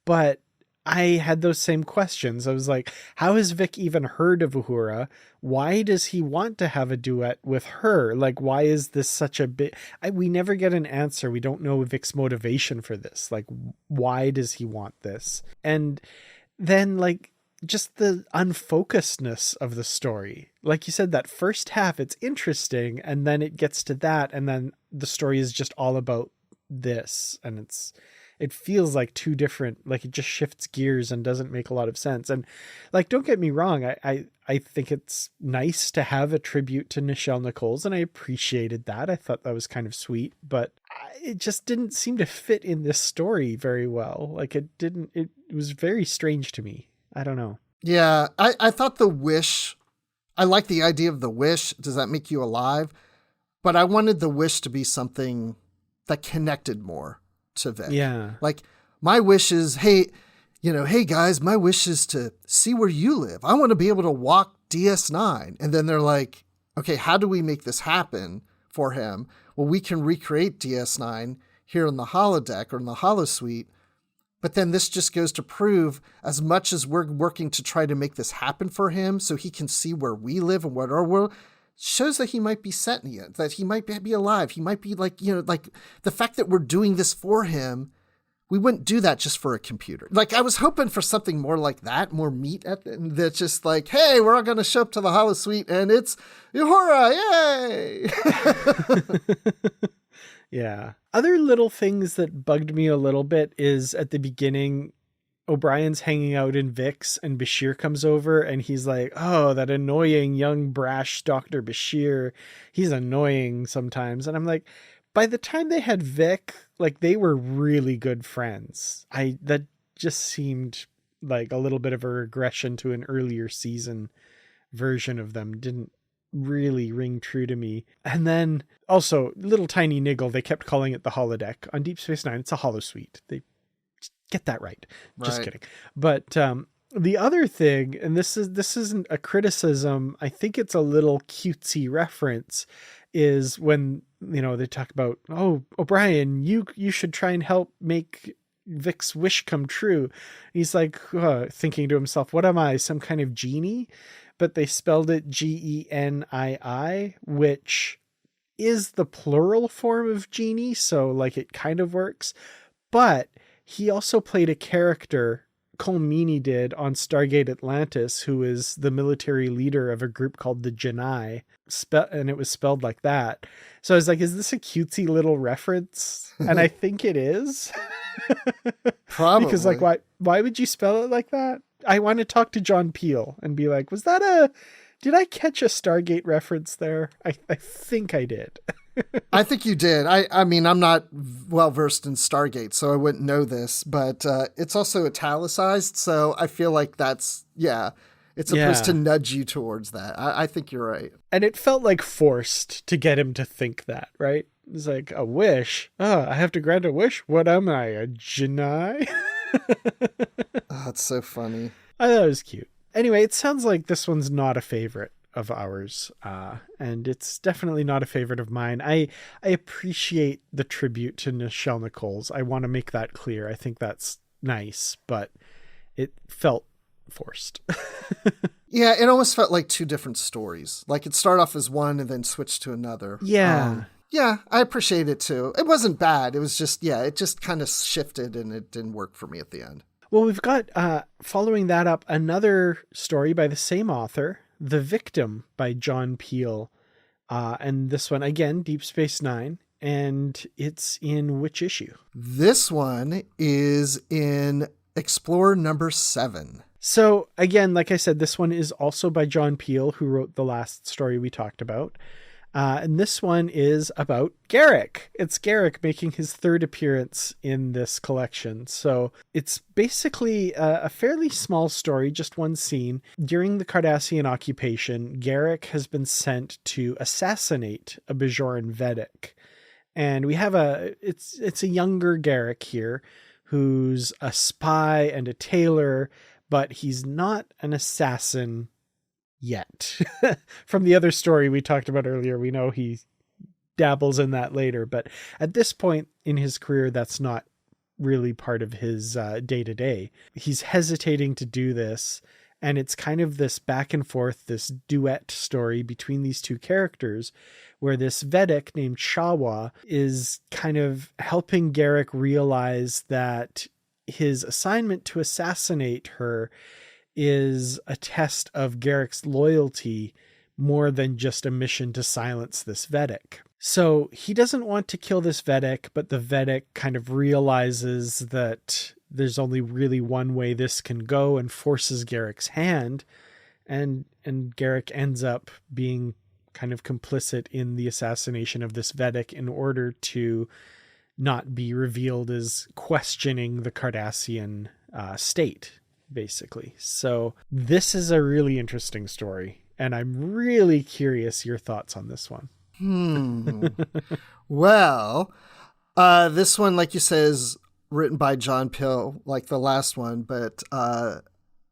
But I had those same questions. I was like, how has Vic even heard of Uhura? Why does he want to have a duet with her? Why is this such a big... we never get an answer. We don't know Vic's motivation for this. Why does he want this? And then, just the unfocusedness of the story. Like you said, that first half, it's interesting, and then it gets to that, and then the story is just all about this, and it feels like 2 different, it just shifts gears and doesn't make a lot of sense. And don't get me wrong, I think it's nice to have a tribute to Nichelle Nichols, and I appreciated that. I thought that was kind of sweet, but it just didn't seem to fit in this story very well. It was very strange to me. I don't know.
Yeah, I thought the wish, I like the idea of the wish. Does that make you alive? But I wanted the wish to be something that connected more to Vic.
Yeah.
My wish is, hey guys, my wish is to see where you live. I want to be able to walk DS9. And then they're like, okay, how do we make this happen for him? Well, we can recreate DS9 here in the holodeck or in the holosuite. But then this just goes to prove, as much as we're working to try to make this happen for him so he can see where we live and what our world, shows that he might be sentient, that he might be alive. He might be the fact that we're doing this for him, we wouldn't do that just for a computer. I was hoping for something more like that, more meat at it, that's just hey, we're all going to show up to the holosuite and it's Uhura, yay!
Yeah. Other little things that bugged me a little bit is at the beginning, O'Brien's hanging out in Vic's and Bashir comes over and he's like, oh, that annoying young brash Dr. Bashir. He's annoying sometimes. And I'm like, by the time they had Vic, they were really good friends. That just seemed like a little bit of a regression to an earlier season version of them. Didn't really ring true to me. And then also little tiny niggle, they kept calling it the holodeck. On Deep Space Nine, it's a holosuite. They get that right. Just kidding. But the other thing, and this isn't a criticism, I think it's a little cutesy reference, is when they talk about, oh, O'Brien, you should try and help make Vic's wish come true. And he's like thinking to himself, what am I, some kind of genie? But they spelled it Genii, which is the plural form of genie, so it kind of works. But he also played a character Colmini did on Stargate Atlantis, who is the military leader of a group called the Janai, and it was spelled like that. So I was like, is this a cutesy little reference? And I think it is.
Probably.
Because like, why would you spell it like that? I want to talk to John Peel and be like, did I catch a Stargate reference there? I think I did.
I think you did. I mean, I'm not well versed in Stargate, so I wouldn't know this, but it's also italicized. So I feel like it's supposed to nudge you towards that. I think you're right.
And it felt like forced to get him to think that, right? It's like a wish. Oh, I have to grant a wish. What am I, a Janai?
Oh, that's so funny.
I thought it was cute. Anyway, it sounds like this one's not a favorite of ours, and it's definitely not a favorite of mine. I appreciate the tribute to Nichelle Nichols. I want to make that clear. I think that's nice, but it felt forced.
Yeah, it almost felt like two different stories. Like it started off as one and then switched to another.
Yeah.
Yeah, I appreciate it too. It wasn't bad. It was just, it just kind of shifted and it didn't work for me at the end.
Well, we've got, following that up, another story by the same author, The Victim by John Peel. And this one, again, Deep Space Nine. And it's in which issue?
This one is in Explorer number 7.
So, again, like I said, this one is also by John Peel, who wrote the last story we talked about. And this one is about Garak. It's Garak making his third appearance in this collection. So it's basically a fairly small story, just one scene. During the Cardassian occupation, Garak has been sent to assassinate a Bajoran Vedic. And we have it's a younger Garak here who's a spy and a tailor, but he's not an assassin yet. From the other story we talked about earlier, we know he dabbles in that later, but at this point in his career, that's not really part of his day-to-day. He's hesitating to do this, and it's kind of this back and forth, this duet story between these two characters, where this Vedic named Shawa is kind of helping Garak realize that his assignment to assassinate her is a test of Garak's loyalty more than just a mission to silence this Vedic. So he doesn't want to kill this Vedic, but the Vedic kind of realizes that there's only really one way this can go and forces Garak's hand. And Garak ends up being kind of complicit in the assassination of this Vedic in order to not be revealed as questioning the Cardassian state, basically. So this is a really interesting story, and I'm really curious your thoughts on this one.
Well, this one, like you said, is written by John Peel, like the last one, but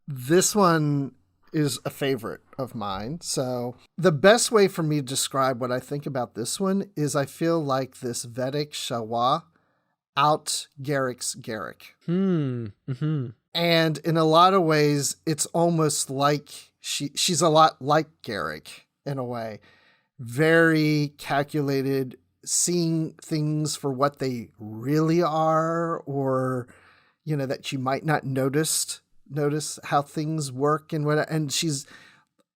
this one is a favorite of mine. So the best way for me to describe what I think about this one is I feel like this Vedic Shawa out Garak's Garak.
Mm-hmm.
And in a lot of ways, it's almost like she's a lot like Garak in a way. Very calculated, seeing things for what they really are, or, that you might not notice how things work and what. And she's,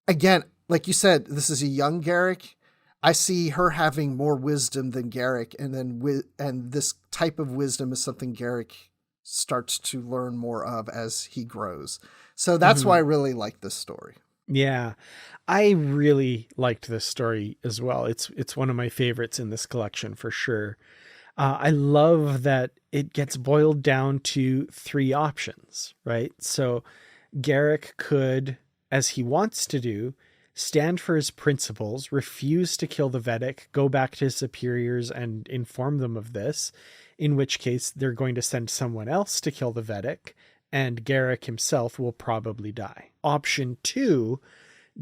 again, like you said, this is a young Garak. I see her having more wisdom than Garak, and this type of wisdom is something Garak starts to learn more of as he grows. So that's why I really like this story.
Yeah, I really liked this story as well. It's one of my favorites in this collection for sure. I love that it gets boiled down to 3 options, right? So Garak could, as he wants to do, stand for his principles, refuse to kill the Vedic, go back to his superiors and inform them of this, in which case they're going to send someone else to kill the Vedic, and Garak himself will probably die. Option 2,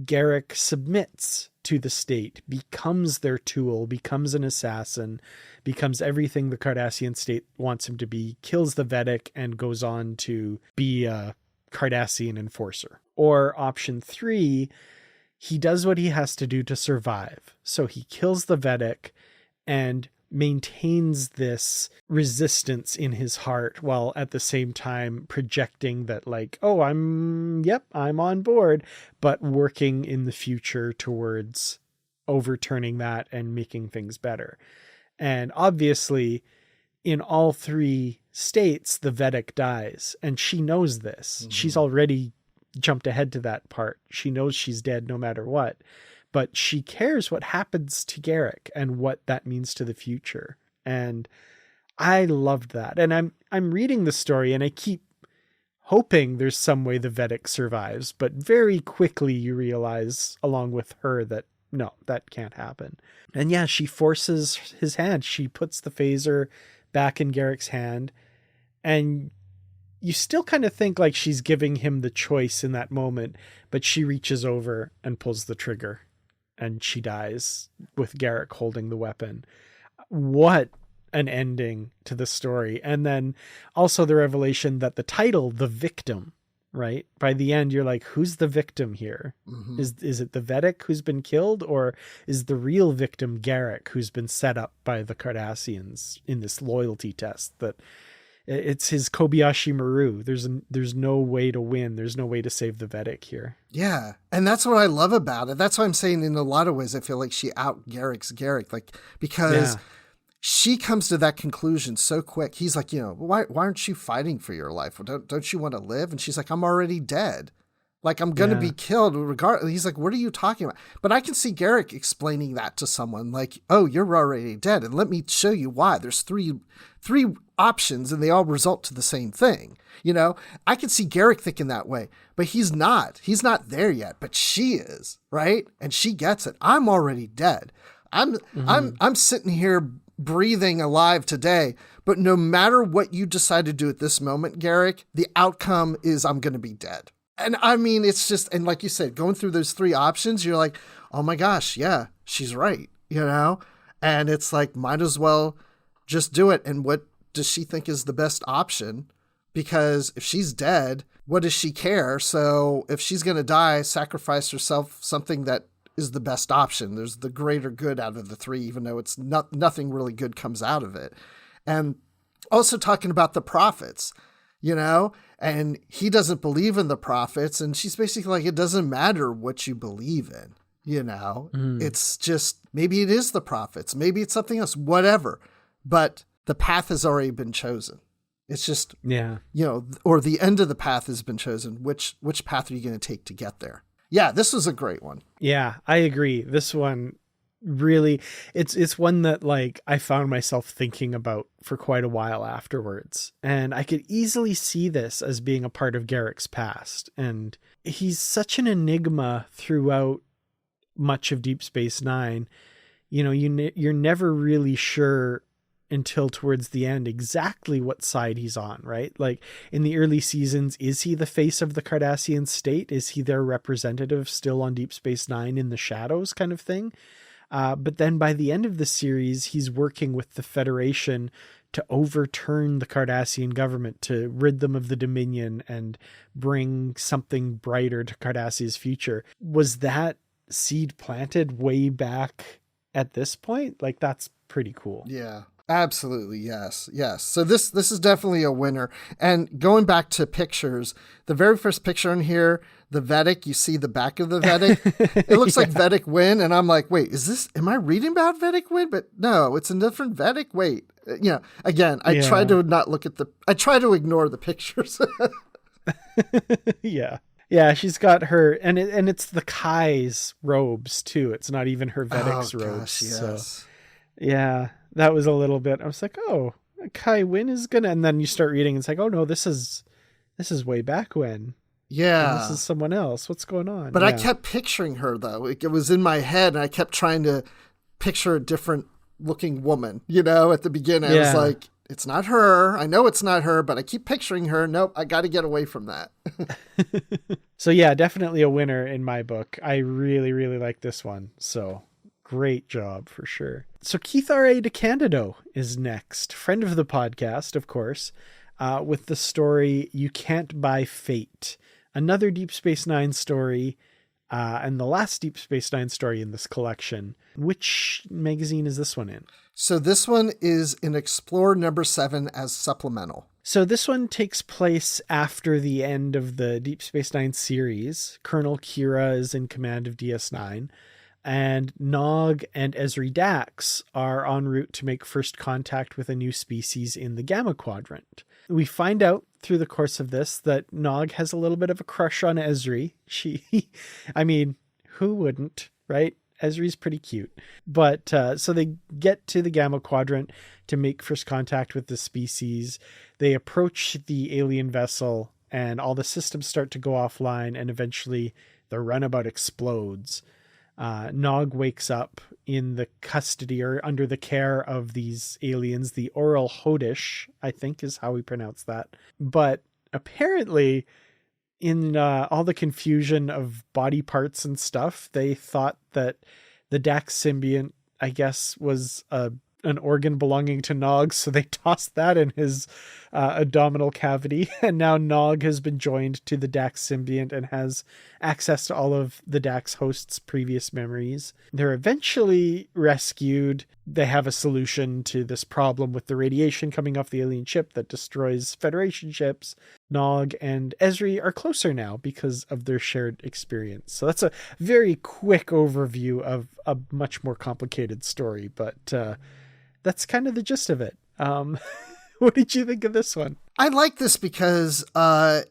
Garak submits to the state, becomes their tool, becomes an assassin, becomes everything the Cardassian state wants him to be, kills the Vedic, and goes on to be a Cardassian enforcer. Or option 3, he does what he has to do to survive. So he kills the Vedic and maintains this resistance in his heart while at the same time projecting that like, oh, I'm on board, but working in the future towards overturning that and making things better. And obviously in all three states, the Vedic dies, and she knows this. Mm-hmm. She's already jumped ahead to that part. She knows she's dead no matter what. But she cares what happens to Garak and what that means to the future. And I loved that. And I'm reading the story and I keep hoping there's some way the Vedic survives, but very quickly you realize along with her that no, that can't happen. And yeah, she forces his hand. She puts the phaser back in Garak's hand, and you still kind of think like she's giving him the choice in that moment, but she reaches over and pulls the trigger. And she dies with Garak holding the weapon. What an ending to the story. And then also the revelation that the title, The Victim, right? By the end, you're like, who's the victim here? Mm-hmm. Is it the Vedic who's been killed, or is the real victim Garak, who's been set up by the Cardassians in this loyalty test that it's his Kobayashi Maru. There's no way to win. There's no way to save the Vedic here.
Yeah. And that's what I love about it. That's why I'm saying in a lot of ways, I feel like she out Garak's Garak, like, because she comes to that conclusion so quick. He's like, why aren't you fighting for your life? Don't you want to live? And she's like, I'm already dead. Like, I'm going to be killed regardless. He's like, what are you talking about? But I can see Garak explaining that to someone like, oh, you're already dead. And let me show you why. There's three options and they all result to the same thing. I can see Garak thinking that way, but he's not there yet, but she is, right? And she gets it. I'm already dead. I'm sitting here breathing alive today, but no matter what you decide to do at this moment, Garak, the outcome is I'm going to be dead. And I mean, it's just, and like you said, going through those three options, you're like, oh my gosh, yeah, she's right, and it's like, might as well just do it. And what does she think is the best option? Because if she's dead, what does she care? So if she's going to die, sacrifice herself, something that is the best option. There's the greater good out of the three, even though it's nothing really good comes out of it. And also talking about the prophets, and he doesn't believe in the prophets. And she's basically like, it doesn't matter what you believe in, It's just, maybe it is the prophets. Maybe it's something else, whatever. But the path has already been chosen. It's just, or the end of the path has been chosen. Which path are you going to take to get there? Yeah, this was a great one.
Yeah, I agree. This one really, it's one that like I found myself thinking about for quite a while afterwards. And I could easily see this as being a part of Garak's past. And he's such an enigma throughout much of Deep Space Nine. You're never really sure until towards the end exactly what side he's on, right? Like in the early seasons, is he the face of the Cardassian state? Is he their representative still on Deep Space Nine in the shadows kind of thing? But then by the end of the series, he's working with the Federation to overturn the Cardassian government, to rid them of the Dominion and bring something brighter to Cardassia's future. Was that seed planted way back at this point? Like, that's pretty cool.
Yeah. Absolutely. Yes. So this is definitely a winner. And going back to pictures, the very first picture in here, the Vedic, you see the back of the Vedic. It looks like Vedic Win. And I'm like, wait, am I reading about Vedic Win? But no, it's a different Vedic. Wait, again, I try to not look at I try to ignore the pictures.
Yeah, she's got her, and it's the Kai's robes too. It's not even her Vedic's robes.
Gosh, yes.
So, yeah. That was a little bit, I was like, oh, Kai Wynn is gonna, and then you start reading, it's like, oh no, this is way back when.
Yeah.
And this is someone else. What's going on?
But I kept picturing her though. It was in my head and I kept trying to picture a different looking woman, at the beginning. I was like, it's not her. I know it's not her, but I keep picturing her. Nope. I got to get away from that.
So yeah, definitely a winner in my book. I really, really like this one. So great job for sure. So Keith R.A. DeCandido is next. Friend of the podcast, of course, with the story You Can't Buy Fate. Another Deep Space Nine story, and the last Deep Space Nine story in this collection. Which magazine is this one in?
So this one is in Explorer number 7 as supplemental.
So this one takes place after the end of the Deep Space Nine series. Colonel Kira is in command of DS9, and Nog and Ezri Dax are en route to make first contact with a new species in the Gamma Quadrant. We find out through the course of this that Nog has a little bit of a crush on Ezri. I mean, who wouldn't, right? Ezri's pretty cute. But so they get to the Gamma Quadrant to make first contact with the species. They approach the alien vessel and all the systems start to go offline, and eventually the runabout explodes. Nog wakes up in the custody or under the care of these aliens, the Oral Hodish, I think is how we pronounce that. But apparently in all the confusion of body parts and stuff, they thought that the Dax symbiont, I guess, was an organ belonging to Nog, so they tossed that in his abdominal cavity, and now Nog has been joined to the Dax symbiont and has access to all of the Dax host's previous memories. They're eventually rescued. They have a solution to this problem with the radiation coming off the alien ship that destroys Federation ships. Nog and Ezri are closer now because of their shared experience. So that's a very quick overview of a much more complicated story, but that's kind of the gist of it. What did you think of this one?
I like this because of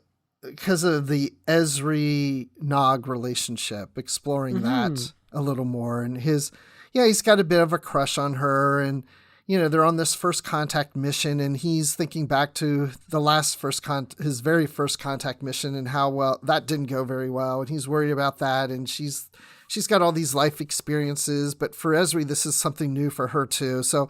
the Ezri Nog relationship, exploring that a little more, and he's got a bit of a crush on her, and they're on this first contact mission, and he's thinking back to the last his very first contact mission and how well that didn't go very well, and he's worried about that, and she's got all these life experiences, but for Ezri this is something new for her too. So,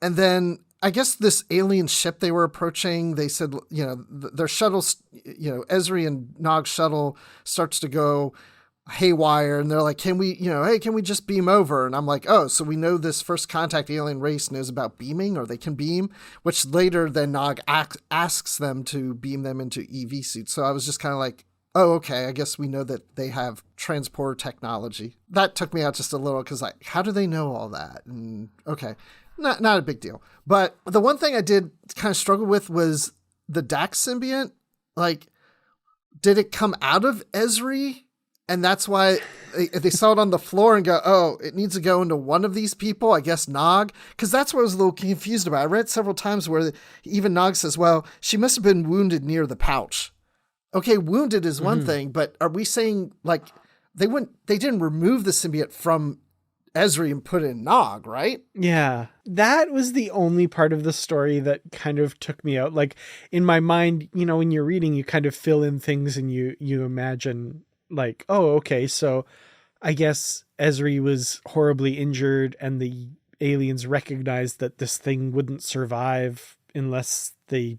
and then I guess this alien ship they were approaching, they said, their shuttle, Ezri and Nog's shuttle starts to go haywire, and they're like, can we just beam over? And I'm like, oh, so we know this first contact alien race knows about beaming, or they can beam, which later then Nog asks them to beam them into EV suits. So I was just kind of like, oh, okay, I guess we know that they have transporter technology. That took me out just a little, because like, how do they know all that? And okay, not a big deal. But the one thing I did kind of struggle with was the Dax symbiont. Like, did it come out of Ezri? And that's why they saw it on the floor and go, oh, it needs to go into one of these people, I guess Nog. Because that's what I was a little confused about. I read several times where even Nog says, well, she must have been wounded near the pouch. Okay, wounded is one thing, but are we saying like they didn't remove the symbiote from Ezri and put in Nog, right?
Yeah, that was the only part of the story that kind of took me out. Like in my mind, when you're reading, you kind of fill in things and you imagine like, oh, okay, so I guess Ezri was horribly injured and the aliens recognized that this thing wouldn't survive unless they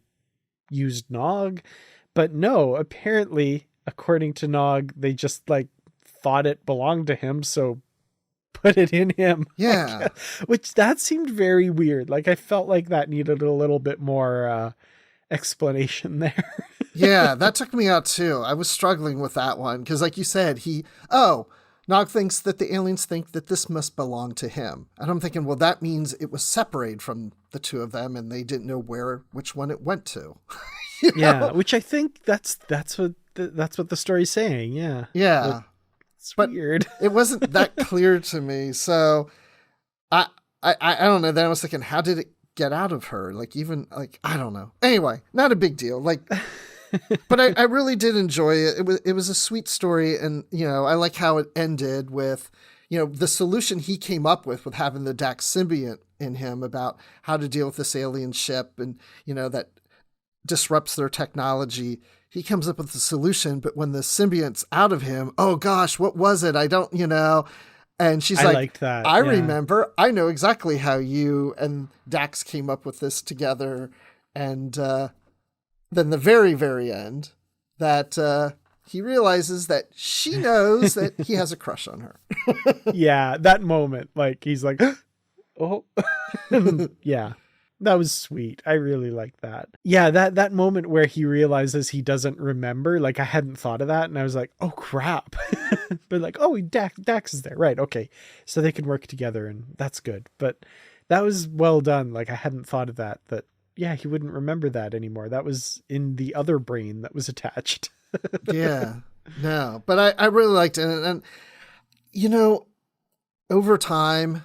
used Nog. But no, apparently, according to Nog, they just like thought it belonged to him, so put it in him.
Yeah.
Which that seemed very weird. Like I felt like that needed a little bit more explanation there.
Yeah, that took me out too. I was struggling with that one because like you said, Nog thinks that the aliens think that this must belong to him. And I'm thinking, well, that means it was separated from the two of them and they didn't know which one it went to.
Yeah, which I think that's what the story's saying. Yeah.
Yeah.
But weird.
It wasn't that clear to me. So I don't know. Then I was thinking, how did it get out of her? Like, even like, I don't know. Anyway, not a big deal. Like, but I really did enjoy it. It was a sweet story. And, I like how it ended with, the solution he came up with having the Dax symbiont in him about how to deal with this alien ship and, that disrupts their technology. He comes up with the solution, but when the symbiont's out of him, oh gosh, what was it? I don't, and she's like,
liked that.
I remember, I know exactly how you and Dax came up with this together. And then the very, very end that he realizes that she knows that he has a crush on her.
Yeah, that moment, like he's like, oh, yeah. That was sweet. I really liked that. Yeah, that moment where he realizes he doesn't remember, like I hadn't thought of that, and I was like, oh crap. But like, oh, Dax is there. Right, okay. So they can work together, and that's good. But That was well done. Like, I hadn't thought of that, yeah, he wouldn't remember that anymore. That was in the other brain that was attached.
Yeah, no, but I really liked it. And, you know, over time,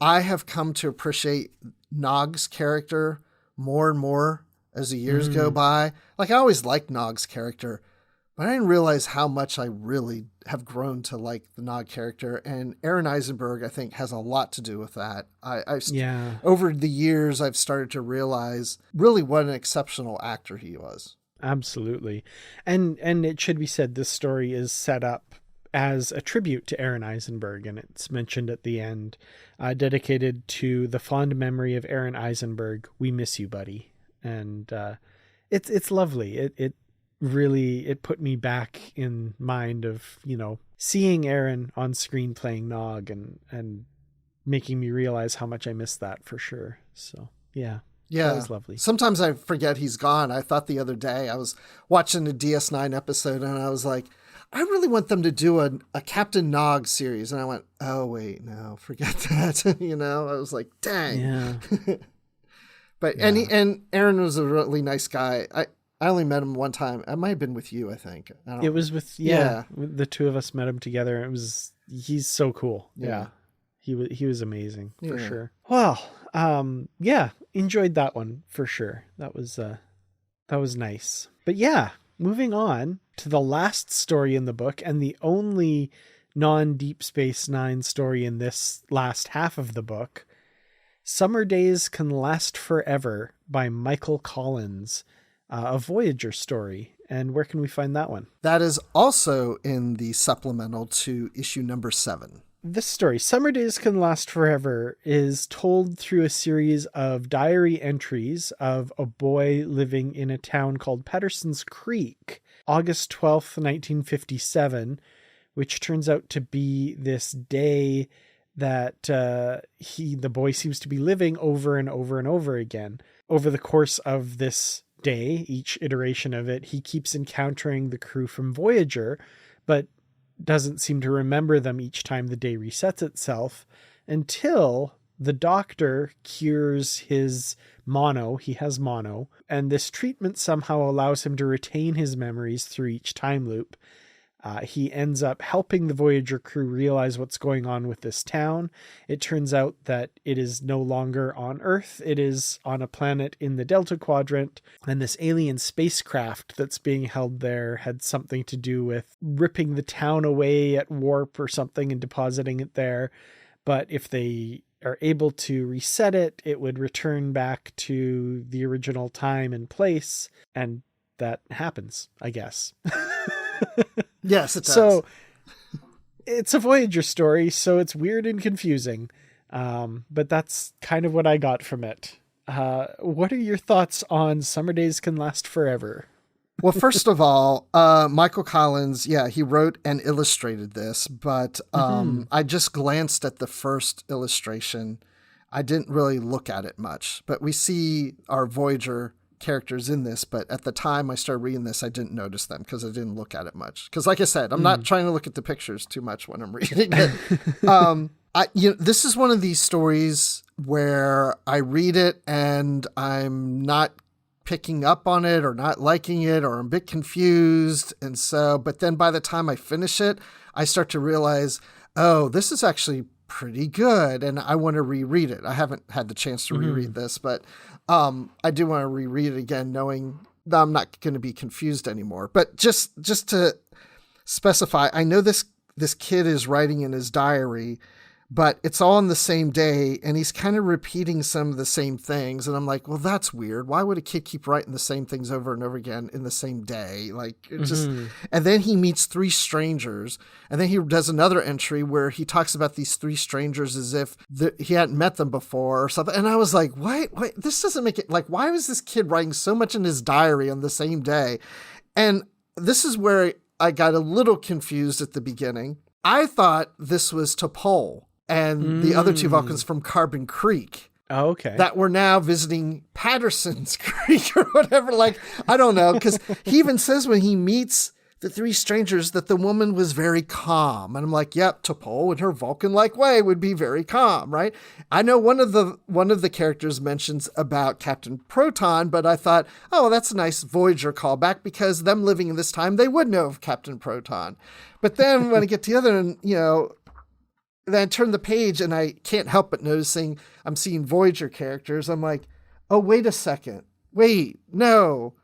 I have come to appreciate Nog's character more and more as the years go by. Like, I always liked Nog's character, but I didn't realize how much I really have grown to like the Nog character. And Aaron Eisenberg, I think, has a lot to do with that. Over the years, I've started to realize really what an exceptional actor he was.
Absolutely. And it should be said, this story is set up as a tribute to Aaron Eisenberg, and it's mentioned at the end, dedicated to the fond memory of Aaron Eisenberg. We miss you, buddy. And it's lovely. It really put me back in mind of, you know, seeing Aaron on screen playing Nog and making me realize how much I missed that for sure. So yeah.
Yeah,
that was lovely.
Sometimes I forget he's gone. I thought the other day I was watching a DS9 episode and I was like, I really want them to do a Captain Nog series. And I went, oh, wait, no, forget that. You know, I was like, dang.
Yeah.
But, yeah. And Aaron was a really nice guy. I only met him one time. I might have been with you, I think.
It was with, the two of us met him together. He's so cool. Yeah. He was amazing for sure. Well, enjoyed that one for sure. That was nice. But yeah, moving on to the last story in the book and the only non-Deep Space Nine story in this last half of the book, Summer Days Can Last Forever by Michael Collins, a Voyager story. And where can we find that one?
That is also in the supplemental to issue number 7.
This story, Summer Days Can Last Forever, is told through a series of diary entries of a boy living in a town called Patterson's Creek, August 12th, 1957, which turns out to be this day that the boy seems to be living over and over and over again. Over the course of this day, each iteration of it, he keeps encountering the crew from Voyager, but doesn't seem to remember them each time the day resets itself until the doctor cures his mono. He has mono, and this treatment somehow allows him to retain his memories through each time loop. He ends up helping the Voyager crew realize what's going on with this town. It turns out that it is no longer on Earth. It is on a planet in the Delta Quadrant, and this alien spacecraft that's being held there had something to do with ripping the town away at warp or something and depositing it there. But if they are able to reset it, it would return back to the original time and place, and that happens, I guess.
Yes, it does.
So it's a Voyager story, so it's weird and confusing. But that's kind of what I got from it. What are your thoughts on Summer Days Can Last Forever?
Well, first of all, Michael Collins, he wrote and illustrated this, but I just glanced at the first illustration. I didn't really look at it much, but we see our Voyager characters in this, but at the time I started reading this, I didn't notice them because I didn't look at it much. Because like I said, I'm not trying to look at the pictures too much when I'm reading it. This is one of these stories where I read it and I'm not picking up on it or not liking it, or I'm a bit confused. And so, but then by the time I finish it, I start to realize, oh, this is actually pretty good. And I want to reread it. I haven't had the chance to reread this, but I do want to reread it again, knowing that I'm not going to be confused anymore. But just to specify, I know this kid is writing in his diary, but it's all on the same day, and he's kind of repeating some of the same things. And I'm like, well, that's weird. Why would a kid keep writing the same things over and over again in the same day? Like, it just, and then he meets 3 strangers, and then he does another entry where he talks about these 3 strangers as if he hadn't met them before or something. And I was like, wait, this doesn't make it, like, why was this kid writing so much in his diary on the same day? And this is where I got a little confused at the beginning. I thought this was T'Pol and the other 2 Vulcans from Carbon Creek.
Oh, okay.
That were now visiting Patterson's Creek or whatever. Like, I don't know. Because he even says when he meets the three strangers that the woman was very calm. And I'm like, yep, T'Pol in her Vulcan-like way would be very calm, right? I know one of the characters mentions about Captain Proton, but I thought, oh, that's a nice Voyager callback because them living in this time, they would know of Captain Proton. But then when I get to the other end, then I turn the page and I can't help but noticing I'm seeing Voyager characters. I'm like, oh, wait a second. Wait, no,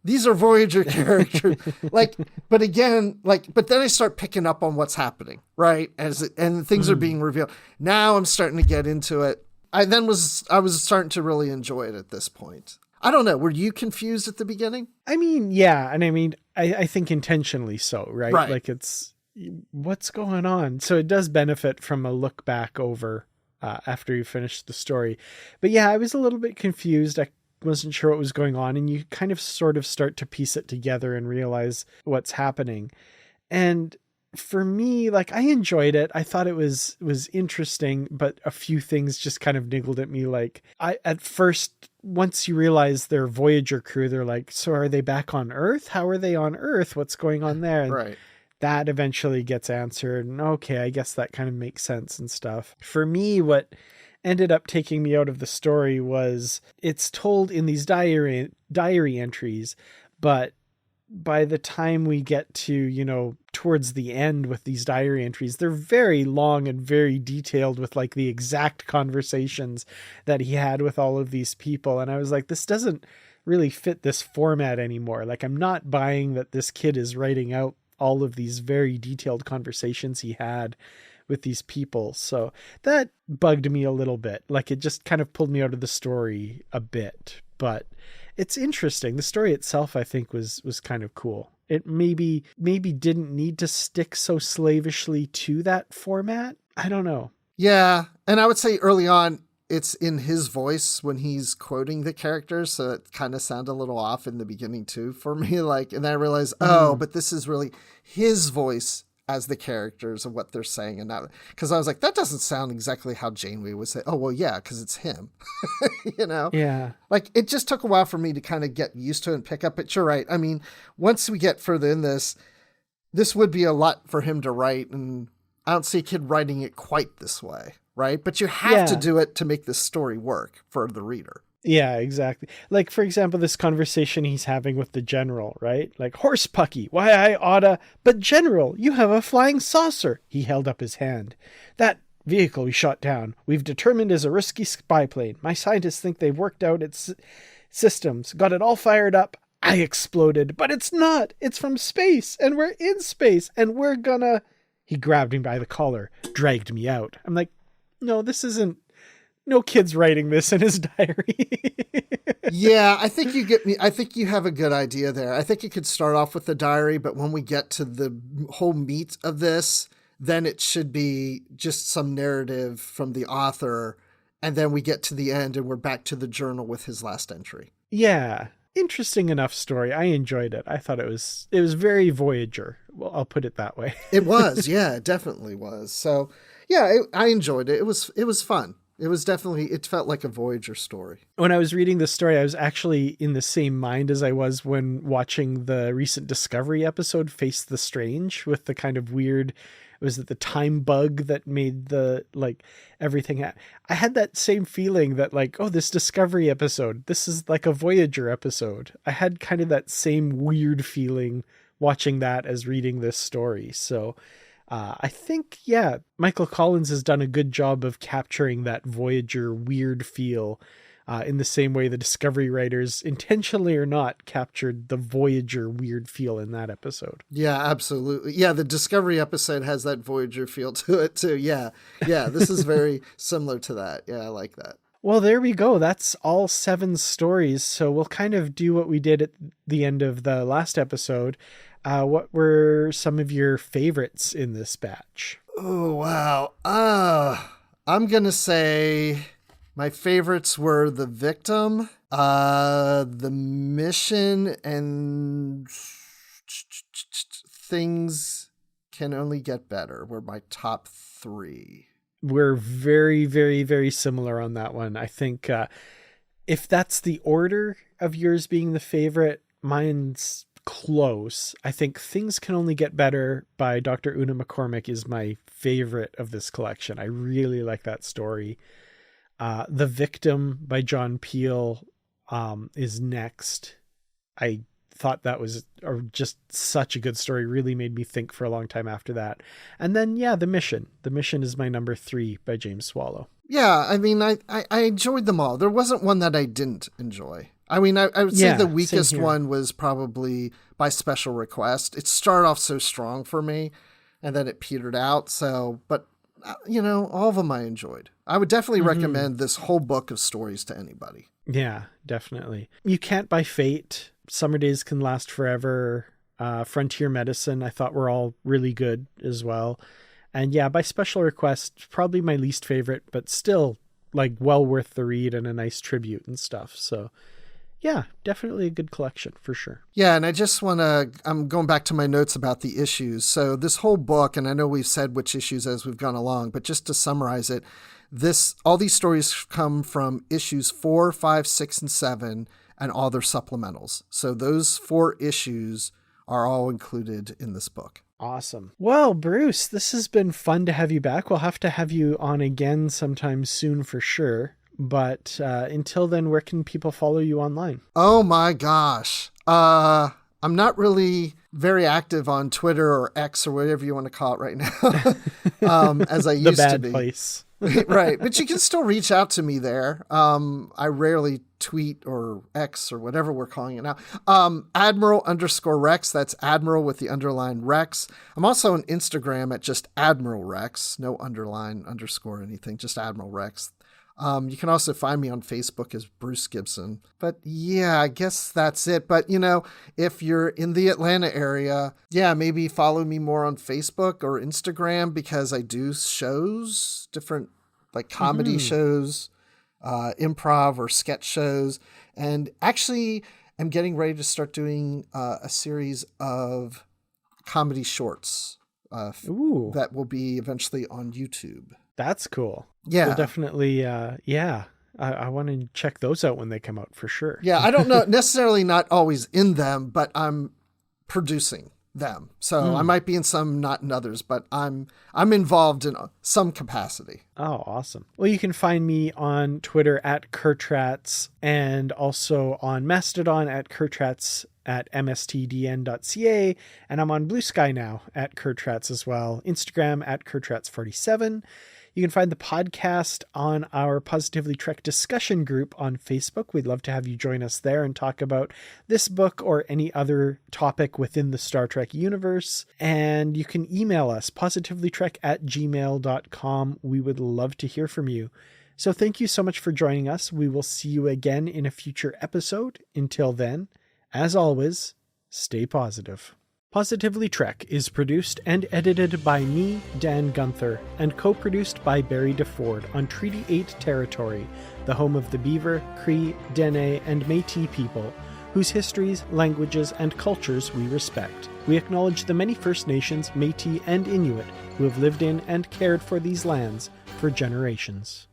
these are Voyager characters. but then I start picking up on what's happening, right? And things are being revealed. Now I'm starting to get into it. I was starting to really enjoy it at this point. I don't know. Were you confused at the beginning?
I mean, yeah. And I mean, I think intentionally so, right? Like it's, what's going on? So it does benefit from a look back over after you finish the story. But yeah, I was a little bit confused. I wasn't sure what was going on, and you kind of sort of start to piece it together and realize what's happening. And for me, like, I enjoyed it. I thought it was interesting, but a few things just kind of niggled at me. Like, at first, once you realize they're Voyager crew, they're like, so are they back on Earth? How are they on Earth? What's going on there? And
right.
That eventually gets answered. And okay, I guess that kind of makes sense and stuff. For me, what ended up taking me out of the story was it's told in these diary entries, but by the time we get to, towards the end with these diary entries, they're very long and very detailed with like the exact conversations that he had with all of these people. And I was like, this doesn't really fit this format anymore. Like, I'm not buying that this kid is writing out all of these very detailed conversations he had with these people. So that bugged me a little bit. Like, it just kind of pulled me out of the story a bit, but it's interesting. The story itself, I think, was kind of cool. It maybe didn't need to stick so slavishly to that format. I don't know.
Yeah. And I would say early on, it's in his voice when he's quoting the characters. So it kind of sounded a little off in the beginning too for me. Like, and then I realized, but this is really his voice as the characters of what they're saying. And not, because I was like, that doesn't sound exactly how Janeway would say. Oh, well, yeah, because it's him,
Yeah.
Like, it just took a while for me to kind of get used to it and pick up. But you're right. I mean, once we get further in this would be a lot for him to write. And I don't see a kid writing it quite this way. Right. But you have to do it to make this story work for the reader.
Yeah, exactly. Like, for example, this conversation he's having with the general, right? Like, horse pucky, why I oughta, but general, you have a flying saucer. He held up his hand. That vehicle we shot down, we've determined is a risky spy plane. My scientists think they've worked out its systems, got it all fired up. I exploded, but it's not. It's from space, and we're in space, and we're gonna... He grabbed me by the collar, dragged me out. I'm like, no, this isn't... No kid's writing this in his diary.
Yeah, I think you get me. I think you have a good idea there. I think you could start off with the diary, but when we get to the whole meat of this, then it should be just some narrative from the author. And then we get to the end and we're back to the journal with his last entry.
Yeah. Interesting enough story. I enjoyed it. I thought it was very Voyager. Well, I'll put it that way.
It was. Yeah, it definitely was. So yeah, I enjoyed it. It was fun. It was definitely, it felt like a Voyager story. When
I was reading this story, I was actually in the same mind as I was when watching the recent Discovery episode, Face the Strange, with the kind of weird, was it the time bug that made the, like, everything. I had that same feeling that, like, oh, this Discovery episode, this is like a Voyager episode. I had kind of that same weird feeling watching that as reading this story. So I think, yeah, Michael Collins has done a good job of capturing that Voyager weird feel in the same way the Discovery writers, intentionally or not, captured the Voyager weird feel in that episode.
Yeah, absolutely. Yeah, the Discovery episode has that Voyager feel to it too. Yeah, this is very similar to that. Yeah, I like that.
Well, there we go. That's all 7 stories. So we'll kind of do what we did at the end of the last episode. What were some of your favorites in this batch?
Oh, wow. I'm going to say my favorites were The Victim, The Mission, and Things Can Only Get Better were my top 3.
We're very, very, very similar on that one. I think if that's the order of yours being the favorite, mine's close. I think Things Can Only Get Better by Dr. Una McCormack is my favorite of this collection. I really like that story. The Victim by John Peel is next. I thought that was just such a good story. Really made me think for a long time after that. And then, The Mission. The Mission is my number 3 by James Swallow.
Yeah, I mean, I enjoyed them all. There wasn't one that I didn't enjoy. I mean, I would say the weakest one was probably By Special Request. It started off so strong for me, and then it petered out. So, but, all of them I enjoyed. I would definitely recommend this whole book of stories to anybody. Yeah,
definitely. You Can't Buy Fate, Summer Days Can Last Forever, Frontier Medicine, I thought were all really good as well. And By Special Request, probably my least favorite, but still well worth the read and a nice tribute and stuff. So definitely a good collection for sure.
Yeah, and I just I'm going back to my notes about the issues. So this whole book, and I know we've said which issues as we've gone along, but just to summarize it, all these stories come from issues 4, 5, 6, and 7, and all their supplementals. So those 4 issues are all included in this book.
Awesome. Well, Bruce, this has been fun to have you back. We'll have to have you on again sometime soon for sure. But until then, where can people follow you online?
Oh my gosh. I'm not really very active on Twitter or X or whatever you want to call it right now, as I used to be.
The bad place.
Right. But you can still reach out to me there. I rarely tweet or X or whatever we're calling it now. Admiral_Rex. That's Admiral with the underline Rex. I'm also on Instagram at just Admiral Rex. No underline, underscore, anything. Just Admiral Rex. You can also find me on Facebook as Bruce Gibson. But I guess that's it. But, if you're in the Atlanta area, maybe follow me more on Facebook or Instagram, because I do shows, different comedy shows, improv or sketch shows. And actually, I'm getting ready to start doing a series of comedy shorts that will be eventually on YouTube.
That's cool.
Yeah.
We'll definitely, I want to check those out when they come out for sure.
Yeah, I don't know, necessarily not always in them, but I'm producing them. So I might be in some, not in others, but I'm involved in some capacity.
Oh, awesome. Well, you can find me on Twitter at Kurtrats, and also on Mastodon at Kurtrats at mstdn.ca, and I'm on Blue Sky now at Kurtrats as well. Instagram at Kurtrats47. You can find the podcast on our Positively Trek discussion group on Facebook. We'd love to have you join us there and talk about this book or any other topic within the Star Trek universe. And you can email us, positivelytrek@gmail.com. We would love to hear from you. So thank you so much for joining us. We will see you again in a future episode. Until then, as always, stay positive. Positively Trek is produced and edited by me, Dan Gunther, and co-produced by Barry DeFord on Treaty 8 territory, the home of the Beaver, Cree, Dene, and Métis people, whose histories, languages, and cultures we respect. We acknowledge the many First Nations, Métis, and Inuit who have lived in and cared for these lands for generations.